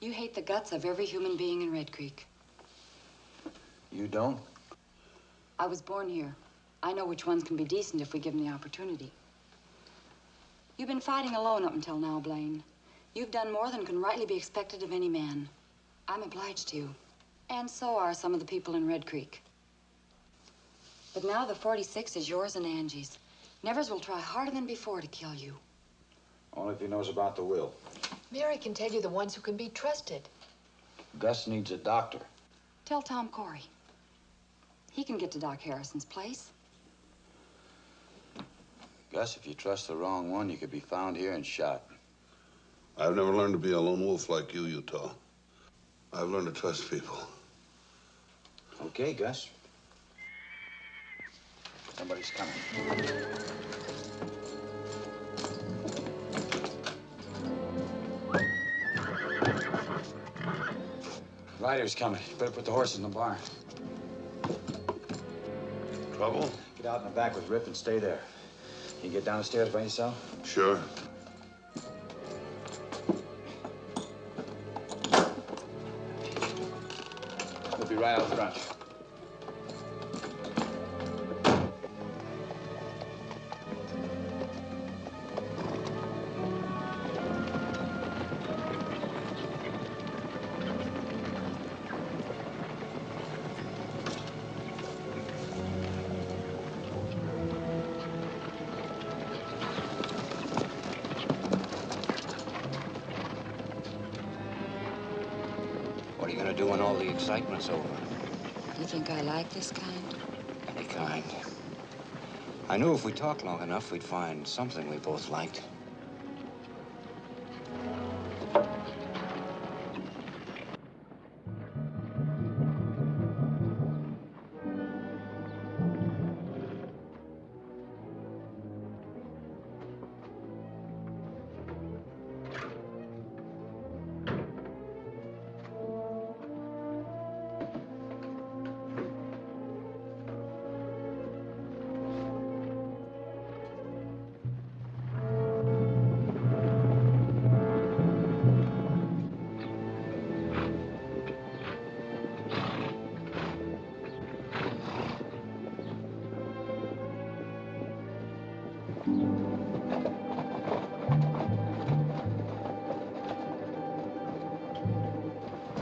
You hate the guts of every human being in Red Creek. You don't? I was born here. I know which ones can be decent if we give them the opportunity. You've been fighting alone up until now, Blaine. You've done more than can rightly be expected of any man. I'm obliged to you. And so are some of the people in Red Creek. But now the 46 is yours and Angie's. Nevers will try harder than before to kill you. Only if he knows about the will. Mary can tell you the ones who can be trusted. Gus needs a doctor. Tell Tom Corey. He can get to Doc Harrison's place. Gus, if you trust the wrong one, you could be found here and shot. I've never learned to be a lone wolf like you, Utah. I've learned to trust people. Okay, Gus. Somebody's coming. Rider's coming. You better put the horses in the barn. Trouble? Get out in the back with Rip and stay there. You get down the stairs by yourself? Sure. We'll be right out front. What are you gonna do when all the excitement's over? You think I like this kind? Any kind. I knew if we talked long enough, we'd find something we both liked.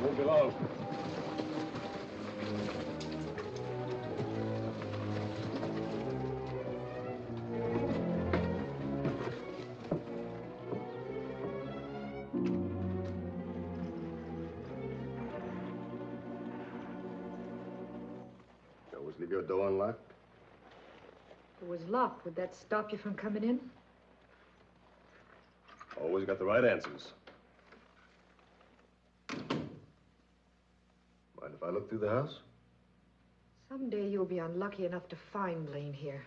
Won't be long. You always leave your door unlocked? If it was locked, would that stop you from coming in? Always got the right answers. Mind if I look through the house? Someday you'll be unlucky enough to find Blaine here.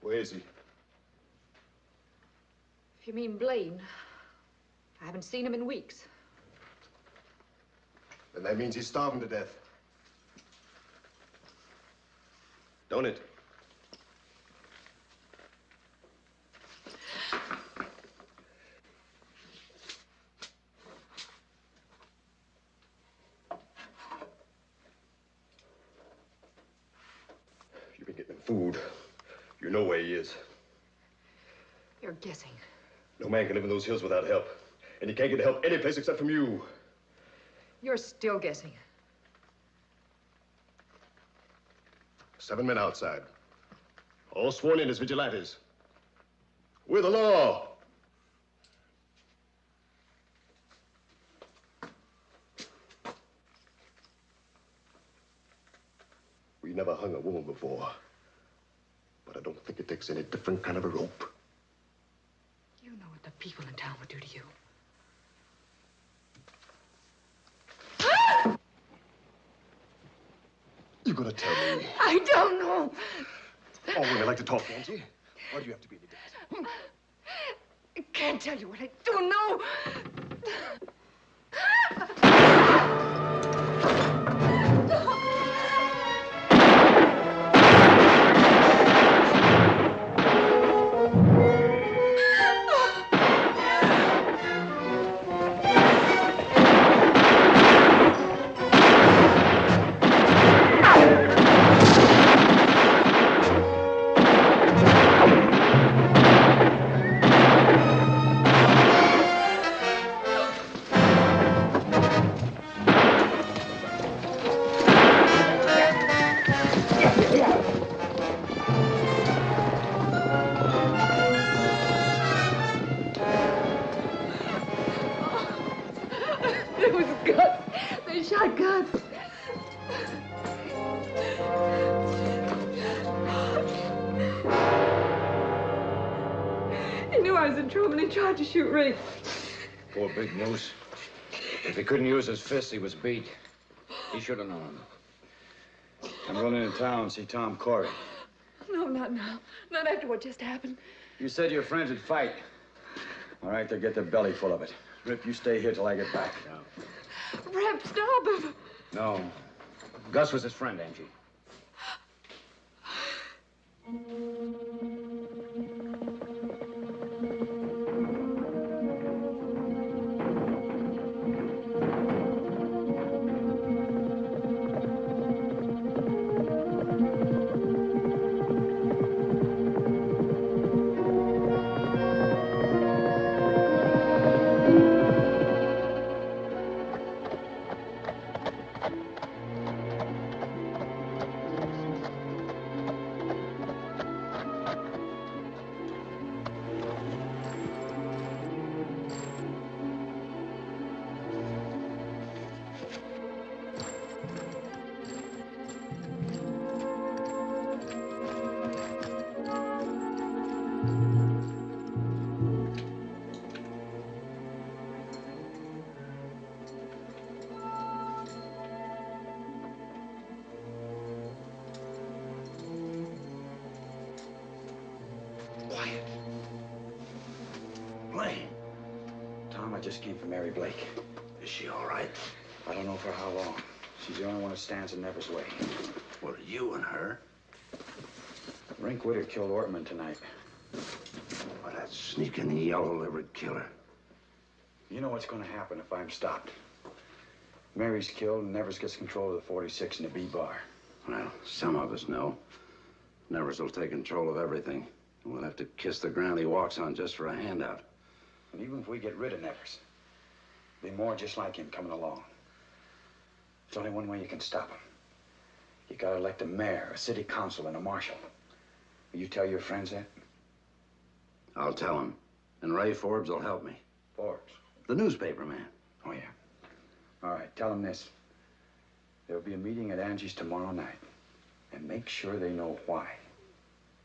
Where is he? If you mean Blaine, I haven't seen him in weeks. Then that means he's starving to death. Don't it? You've been getting him food. You know where he is. You're guessing. No man can live in those hills without help. And he can't get help any place except from you. You're still guessing. 7 men outside. All sworn in as vigilantes. We're the law. We never hung a woman before. But I don't think it takes any different kind of a rope. You know what the people in town would do to you. You gonna tell me? I don't know. Oh, women like to talk, Angie. Why do you have to be any different? I can't tell you what I do know. It was Gus. They shot Gus. He knew I was in trouble and he tried to shoot Rick. Poor Big Moose. If he couldn't use his fists, he was beat. He should have known. I'm going into town, see Tom Corey. No, not now. Not after what just happened. You said your friends would fight. All right, they'll get their belly full of it. Rip, you stay here till I get back. Rip, stop him. No. Gus was his friend, Angie. just came from Mary Blake. Is she all right? I don't know for how long. She's the only one who stands in Nevers' way. What, you and her? Rink Witter killed Ortman tonight. Well, that sneaking yellow-livered killer. You know what's going to happen if I'm stopped. Mary's killed and Nevers gets control of the 46 and the B-bar. Well, some of us know. Nevers will take control of everything. We'll have to kiss the ground he walks on just for a handout. And even if we get rid of Nevers, there'll be more just like him coming along. There's only one way you can stop him. You gotta elect a mayor, a city council, and a marshal. Will you tell your friends that? I'll tell him. And Ray Forbes will help me. Forbes? The newspaper man. Oh, yeah. All right, tell them this. There'll be a meeting at Angie's tomorrow night. And make sure they know why.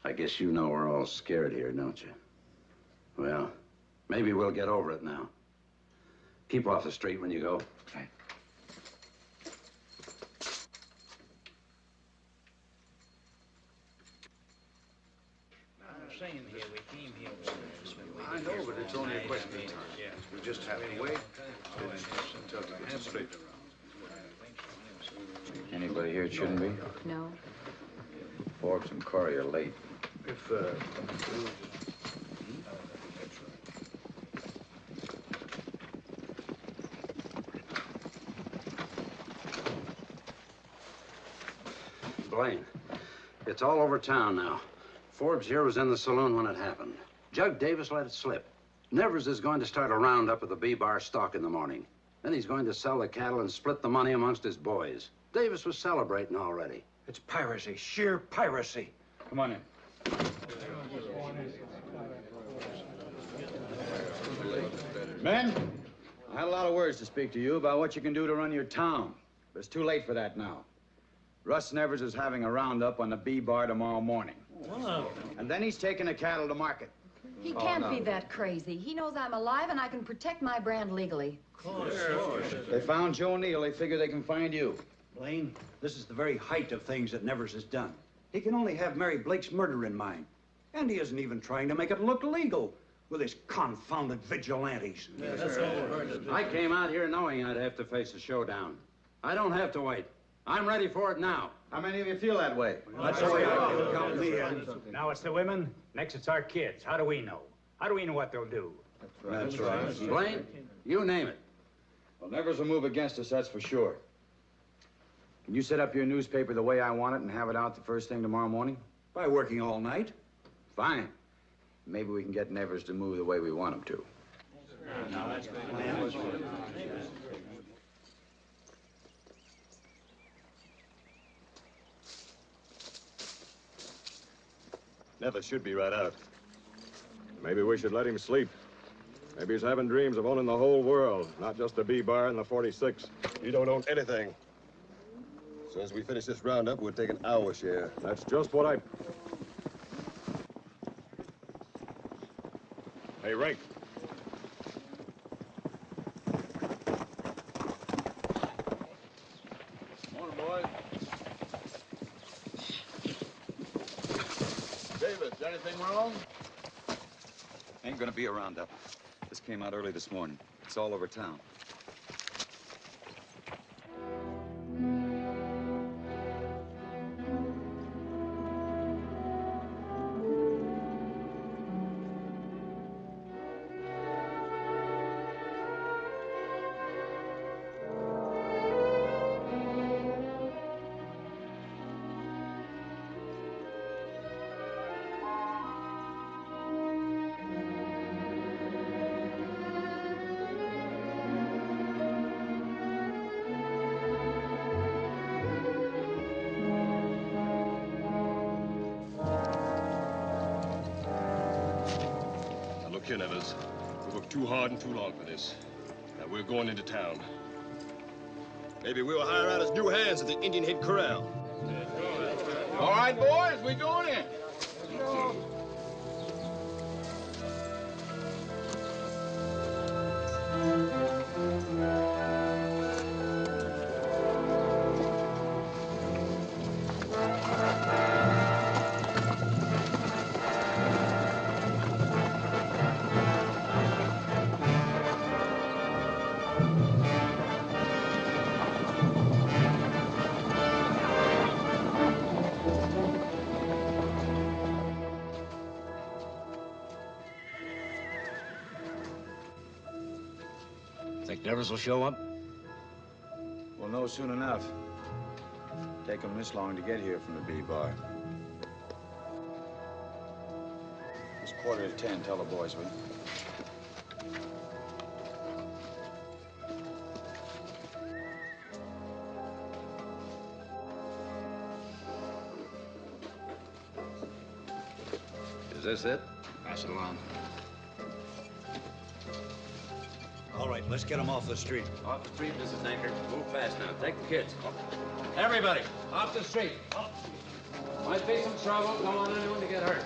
I guess you know we're all scared here, don't you? Well, maybe we'll get over it now. Keep off the street when you go. Right. I know, but it's only a question of time. We just have to wait until we get straight around. Anybody here it shouldn't be? No. Forbes and Corey are late. If, Blaine, it's all over town now. Forbes here was in the saloon when it happened. Jug Davis let it slip. Nevers is going to start a roundup of the B-bar stock in the morning. Then he's going to sell the cattle and split the money amongst his boys. Davis was celebrating already. It's piracy, sheer piracy. Come on in. Men, I had a lot of words to speak to you about what you can do to run your town. But it's too late for that now. Russ Nevers is having a roundup on the B-bar tomorrow morning. And then he's taking the cattle to market. He can't be that crazy. He knows I'm alive and I can protect my brand legally. They found Joe Neal. They figure they can find you. Blaine, this is the very height of things that Nevers has done. He can only have Mary Blake's murder in mind. And he isn't even trying to make it look legal with his confounded vigilantes. I came out here knowing I'd have to face a showdown. I don't have to wait. I'm ready for it now. How many of you feel that way? That's the way I feel. Count me in. Now it's the women, next it's our kids. How do we know? How do we know what they'll do? That's right. Blaine, you name it. Well, Nevers will move against us, that's for sure. Can you set up your newspaper the way I want it and have it out the first thing tomorrow morning? By working all night? Fine. Maybe we can get Nevers to move the way we want him to. Nevers should be right out. Maybe we should let him sleep. Maybe he's having dreams of owning the whole world, not just the B-bar and the 46. You don't own anything. As soon as we finish this roundup, we'll take an hour share. That's just what I... Hey, Rink. Morning, boys. Davis, anything wrong? Ain't gonna be a roundup. This came out early this morning. It's all over town. Look here, Nevers. We worked too hard and too long for this. Now we're going into town. Maybe we'll hire out as new hands at the Indian Head Corral. All right, boys, we going in. Nevers will show up? We'll know soon enough. Take them this long to get here from the B bar. It's 9:45. Tell the boys, will you? Is this it? Pass it along. All right, let's get them off the street. Off the street, Mrs. Anchor. Move fast now. Take the kids. Everybody, off the street. Might be some trouble. Don't want anyone to get hurt.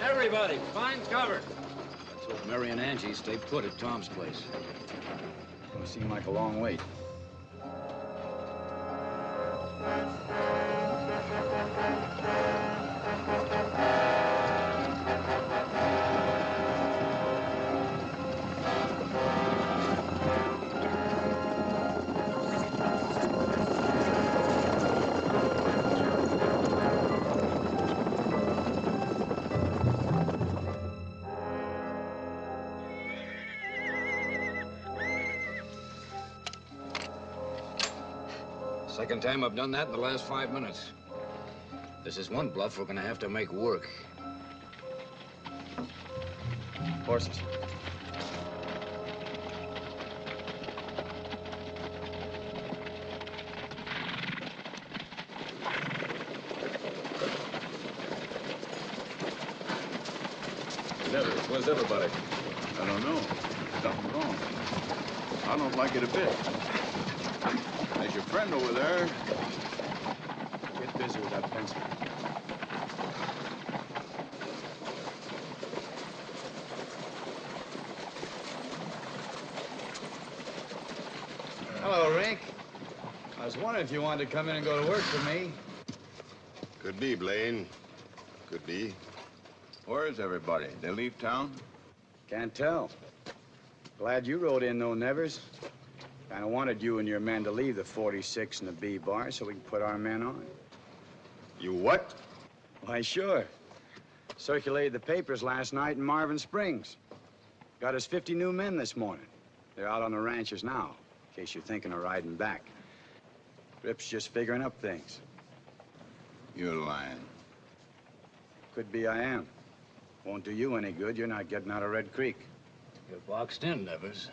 Everybody, find cover. I told Mary and Angie stay put at Tom's place. It'll seem like a long wait. Second time I've done that in the last 5 minutes. This is one bluff we're gonna have to make work. Horses. Nevers, where's everybody? I don't know. Something's wrong. I don't like it a bit. There's your friend over there. Get busy with that pencil. Hello, Rink. I was wondering if you wanted to come in and go to work for me. Could be, Blaine. Could be. Where is everybody? They leave town? Can't tell. Glad you rode in, though, Nevers. Kind of wanted you and your men to leave the 46 and the B bar so we can put our men on. You what? Why, sure. Circulated the papers last night in Marvin Springs. Got us 50 new men this morning. They're out on the ranches now, in case you're thinking of riding back. Rip's just figuring up things. You're lying. Could be I am. Won't do you any good. You're not getting out of Red Creek. You're boxed in, Nevers.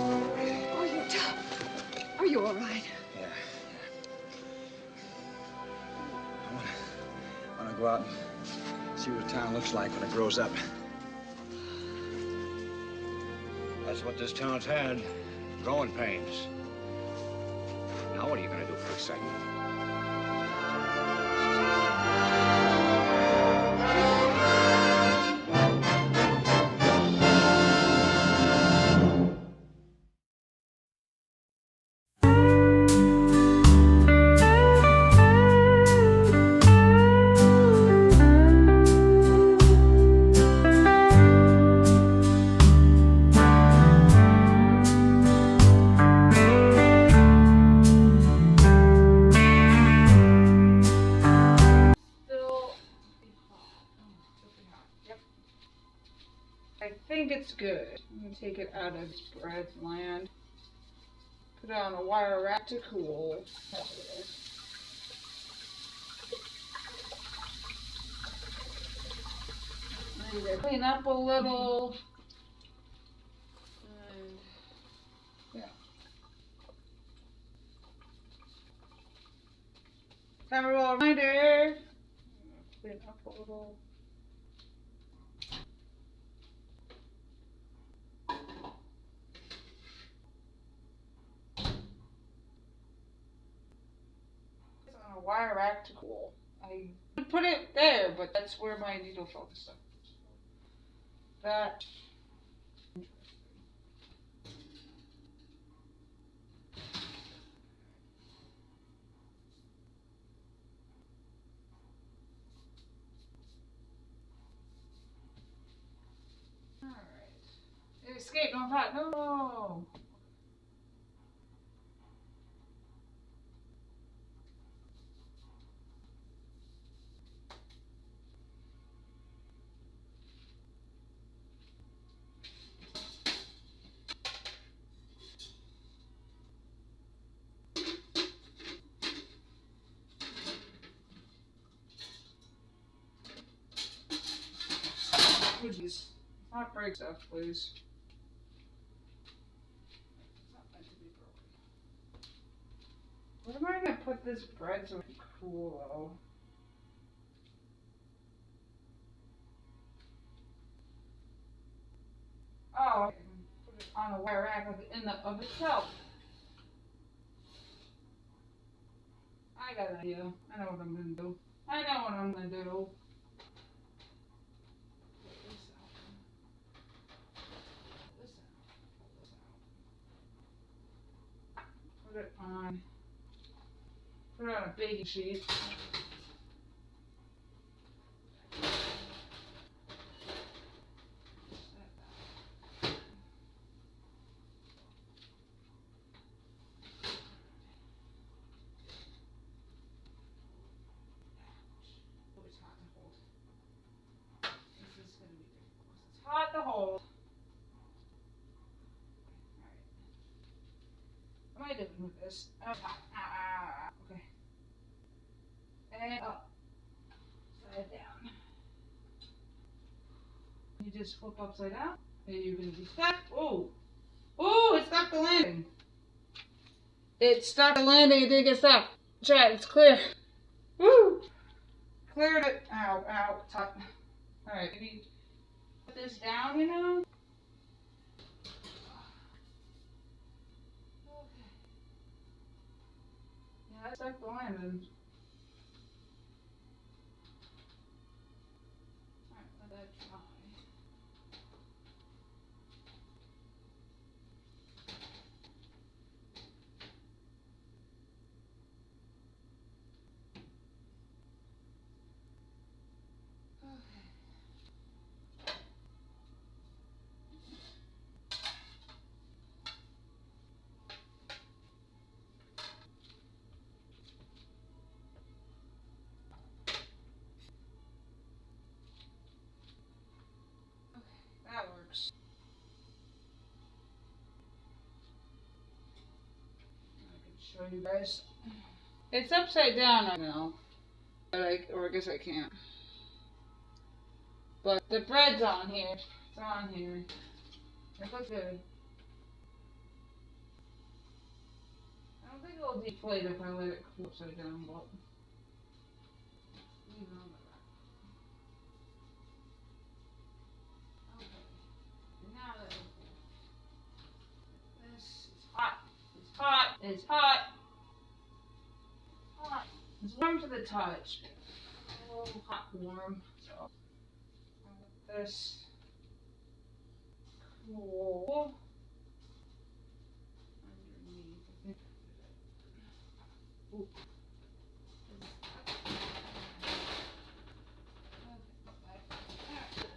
Oh, you tough. Are you all right? Yeah. I want to go out and see what the town looks like when it grows up. That's what this town's had, growing pains. Now what are you going to do for excitement? I think it's good. I'm going to take it out of Brad's land. Put it on a wire rack to cool. I need to clean up a little. And yeah. Time a little reminder. Clean up a little. A wire rack to cool. I would put it there, but that's where my needle focus stuff is. That. Alright. Escape, no pot. No! Please. Not break stuff, please. It's not meant to be broken. Where am I gonna put this bread so it's cool though? Oh, okay. Put it on a wire rack of itself. I got an idea. I know what I'm gonna do. I know what I'm gonna do. Put it on a baking sheet. Hot to hold. What am I doing with this? Oh, okay. And up. Side down. You just flip upside down. And you're going to be stuck. Oh! Oh, it stuck the landing. It stuck the landing. It didn't get stuck. Chat, it's clear. Woo! Cleared it. Ow, ow, it's hot. Alright, maybe put this down, you know? Yeah, I stuck the landing. Alright, let that dry. show you guys. It's upside down right now. But I guess I can't. But the bread's on here. It's on here. It looks good. I don't think it'll deflate if I let it cool upside down, but leave it on the rack. Okay. Now that this is hot. It's hot. It's hot. Hot. It's warm to the touch. Oh, hot, warm. So I'll let this cool underneath. Ooh.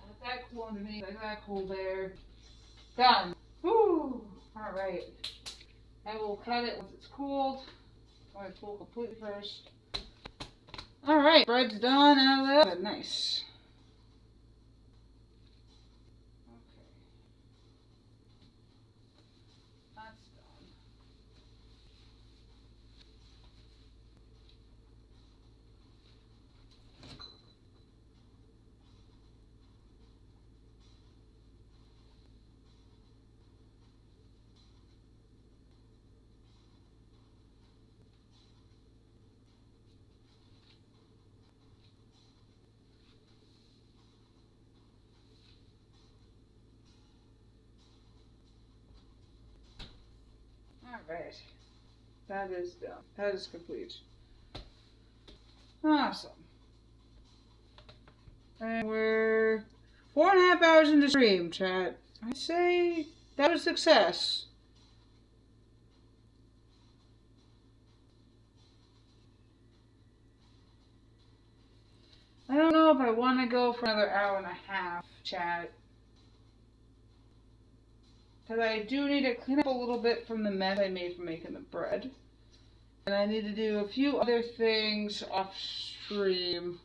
Let that cool underneath. Let that cool there. Done. Woo! Alright. And we'll cut it once it's cooled. Let it cool completely first. Alright, bread's done out of the oven. Nice. Okay. That's done. Alright. That is done. That is complete. Awesome. And we're 4.5 hours into stream, chat. I say that was a success. I don't know if I want to go for another hour and a half, chat. Because I do need to clean up a little bit from the mess I made from making the bread. And I need to do a few other things off stream.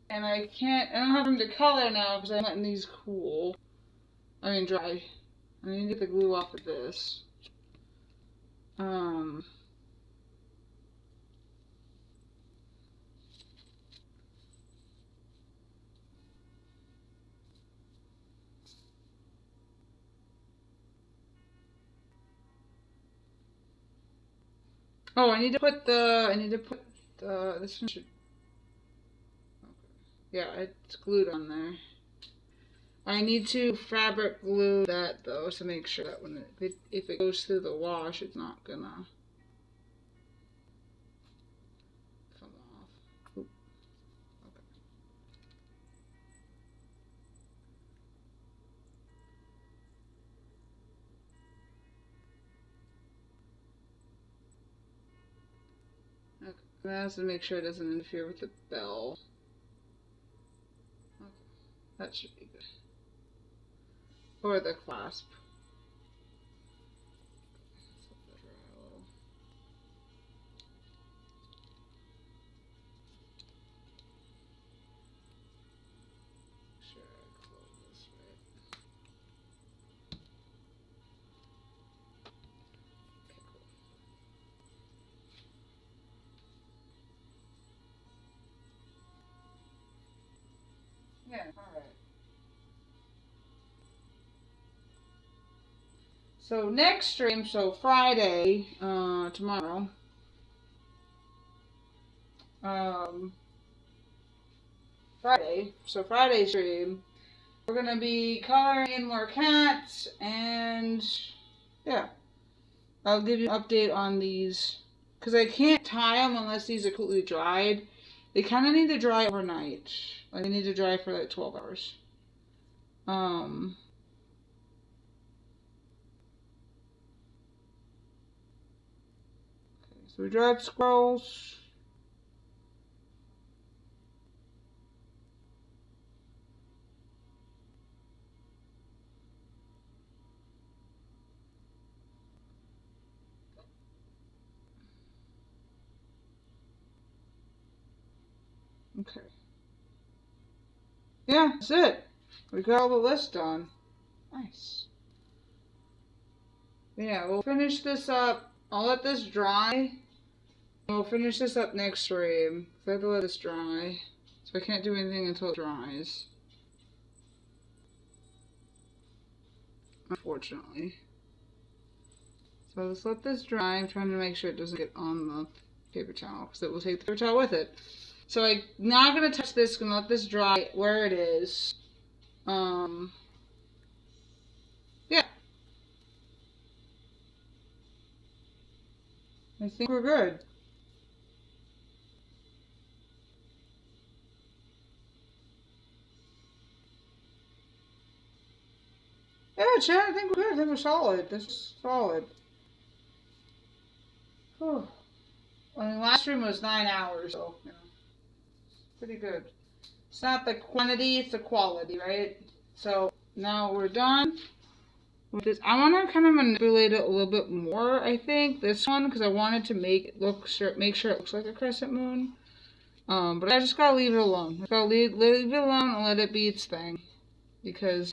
And I don't have room to color now because I'm letting these cool. I mean dry. I need to get the glue off of this. Oh, I need to put this one should, yeah, it's glued on there. I need to fabric glue that though, to make sure that when if it goes through the wash, it's not gonna come off. Oop. Okay. Okay. I have to make sure it doesn't interfere with the bell. Okay. That should be good. Or the clasp. Sure, I close this right. Okay, cool. Yeah, alright. So next stream, so Friday, tomorrow, Friday stream, we're going to be coloring in more cats, and, yeah, I'll give you an update on these, because I can't tie them unless these are completely dried. They kind of need to dry overnight. Like, they need to dry for, like, 12 hours. So we dried squirrels. Okay. Yeah, that's it. We got all the list done. Nice. Yeah, we'll finish this up. I'll let this dry. We'll finish this up next stream. I have to let this dry. So I can't do anything until it dries. Unfortunately. So let's let this dry. I'm trying to make sure it doesn't get on the paper towel, because it will take the paper towel with it. So I'm not going to touch this. I'm going to let this dry where it is. Yeah. I think we're good. Yeah, Chad, I think we're good. I think we're solid. This is solid. Whew. I mean, last stream was 9 hours, so, you know, pretty good. It's not the quantity, it's the quality, right? So, now we're done with this. I want to kind of manipulate it a little bit more, I think, this one, because I wanted to make sure it looks like a crescent moon. But I just gotta leave it alone. I gotta leave it alone and let it be its thing. Because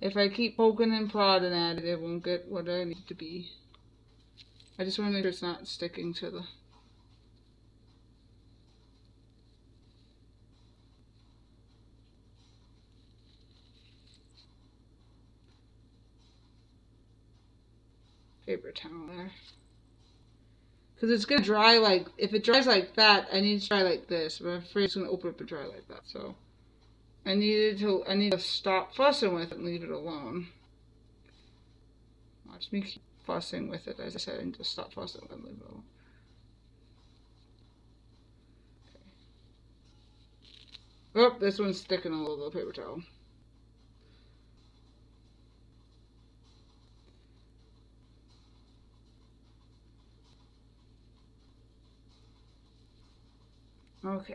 if I keep poking and prodding at it, it won't get what I need it to be. I just want to make sure it's not sticking to the... paper towel there. Because it's going to dry like... if it dries like that, I need to dry like this. But I'm afraid it's going to open up and dry like that. So I need to stop fussing with it and leave it alone. Watch me keep fussing with it. As I said, I need to stop fussing with it and leave it alone. Oh, this one's sticking a little bit of paper towel. Okay,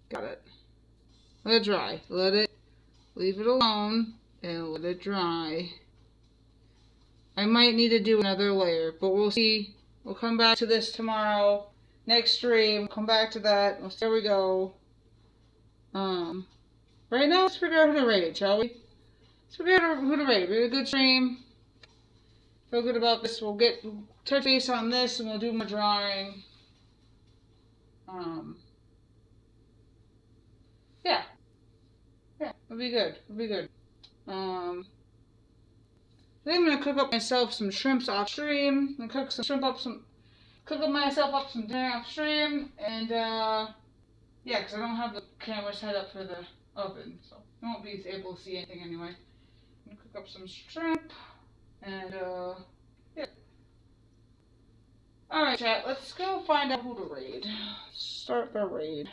got it. Let it dry. Leave it alone and let it dry. I might need to do another layer, but we'll see. We'll come back to this tomorrow. Next stream, come back to that. We'll see how we go. Right now, let's figure out who to raid, shall we? Let's figure out who to raid. We had a good stream. Feel good about this. We'll touch base on this and we'll do more drawing. Yeah. Yeah, it'll be good. It'll be good. I think I'm gonna cook up myself some shrimps off stream. I'm gonna cook myself up some dinner off stream, and yeah, because I don't have the camera set up for the oven, so you won't be able to see anything anyway. I'm gonna cook up some shrimp, and yeah. All right, chat. Let's go find out who to raid. Start the raid.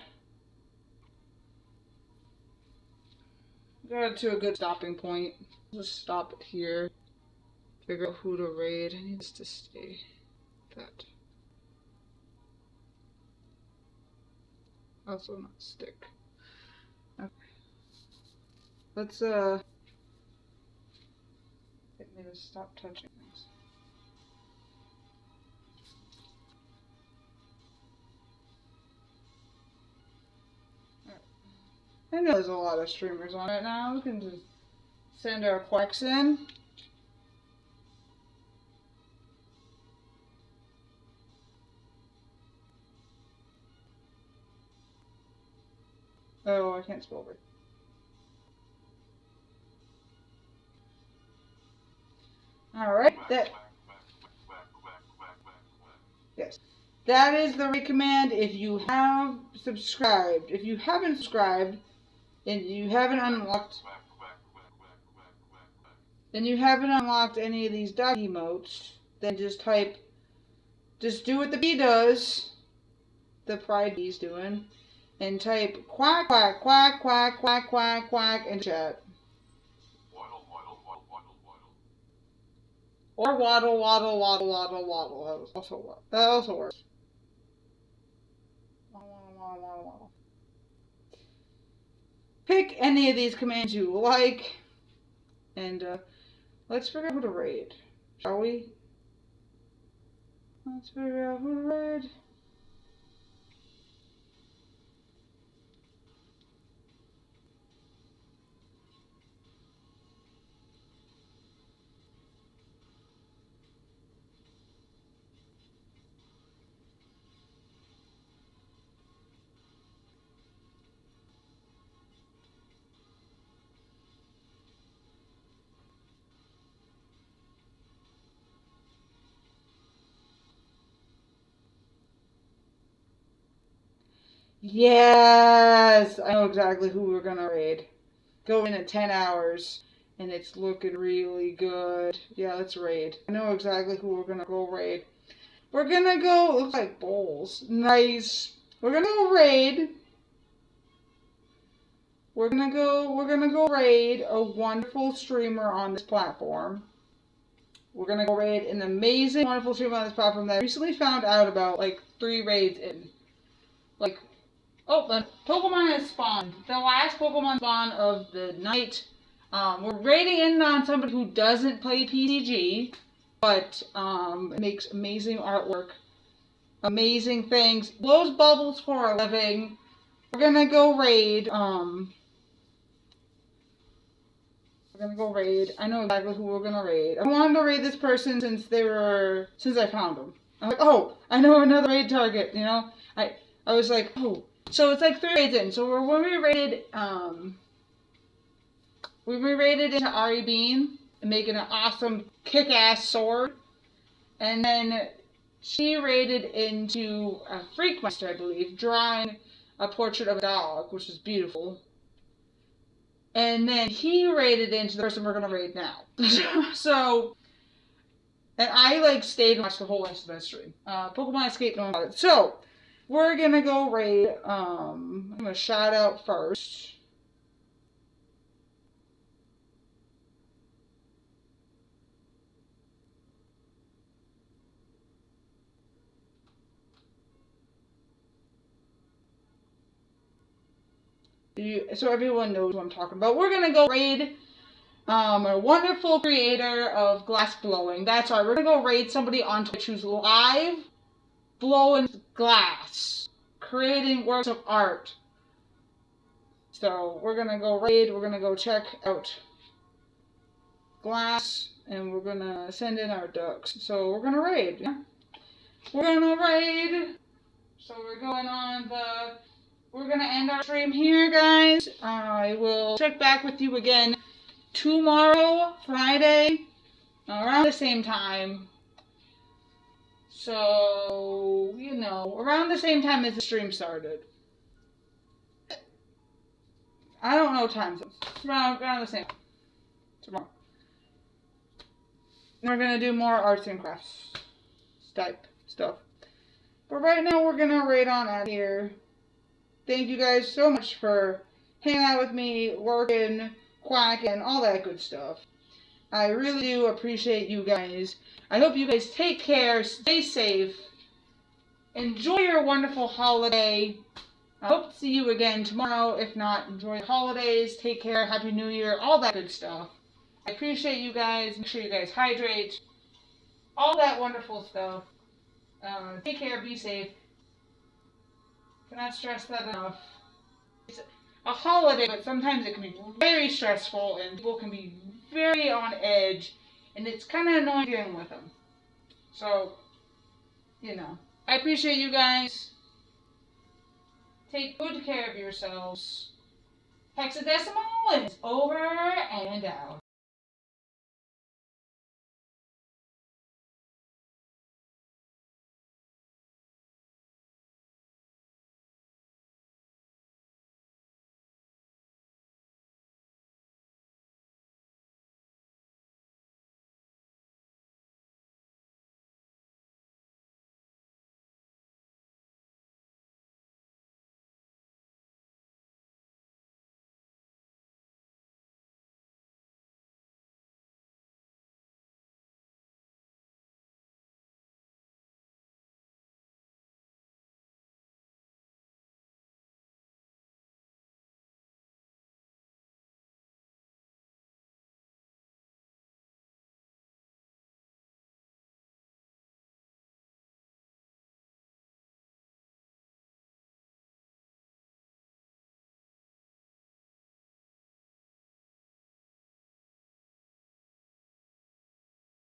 Got to a good stopping point. Just stop it here. Figure out who to raid. I need this to stay. That. Also not stick. Okay. Let's get me to stop touching things. Alright. I know there's a lot of streamers on it now. We can just send our quacks in. Oh, I can't spell it. Alright, yes. That is the raid command if you have subscribed. If you haven't subscribed and you haven't unlocked any of these dog emotes, then just do what the bee does, the pride bee's doing, and type quack, quack, quack, quack, quack, quack, quack in chat. Or waddle, waddle, waddle, waddle, waddle. That also works. Waddle, waddle, waddle, waddle. Pick any of these commands you like, and let's figure out who to raid, shall we? Let's figure out who to raid. Yes! I know exactly who we're gonna raid. Go in at 10 hours, and it's looking really good. Yeah, let's raid. I know exactly who we're gonna go raid. We're gonna go, looks like bowls. Nice. We're gonna go raid. We're gonna go raid a wonderful streamer on this platform. We're gonna go raid an amazing, wonderful streamer on this platform that I recently found out about, like, 3 raids in. Like, oh, the Pokemon has spawned. The last Pokemon spawn of the night. We're raiding in on somebody who doesn't play PCG, but makes amazing artwork, amazing things, blows bubbles for a living. We're gonna go raid. We're gonna go raid. I know exactly who we're gonna raid. I wanted to raid this person since I found them. I'm like, oh, I know another raid target. You know, I was like, oh, so it's like 3 raids in. So when we raided into Ari Bean and making an awesome kick-ass sword, and then she raided into a Freakmaster, I believe, drawing a portrait of a dog, which is beautiful. And then he raided into the person we're gonna raid now. So, and I like stayed and watched the whole rest of that stream. Pokemon Escape, no one about it. So, we're gonna go raid. I'm gonna shout out first. So everyone knows what I'm talking about. We're gonna go raid a wonderful creator of glass blowing. That's right. We're gonna go raid somebody on Twitch who's live blowing glass, creating works of art. So we're gonna go raid. We're gonna go check out glass, and we're gonna send in our ducks. So we're gonna raid. Yeah? We're gonna raid. So we're going on the. We're gonna end our stream here, guys. I will check back with you again tomorrow, Friday, around the same time. So, you know, around the same time as the stream started. I don't know time zones. Around the same time. Tomorrow. We're gonna do more arts and crafts type stuff. But right now we're gonna raid on out here. Thank you guys so much for hanging out with me, working, quacking, all that good stuff. I really do appreciate you guys. I hope you guys take care, stay safe, enjoy your wonderful holiday. I hope to see you again tomorrow. If not, enjoy the holidays, take care, Happy New Year, all that good stuff. I appreciate you guys. Make sure you guys hydrate, all that wonderful stuff. Take care, be safe. Cannot stress that enough. It's a holiday, but sometimes it can be very stressful and people can be very on edge, and it's kind of annoying dealing with them. So, you know, I appreciate you guys. Take good care of yourselves. Hexadecimal is over and out.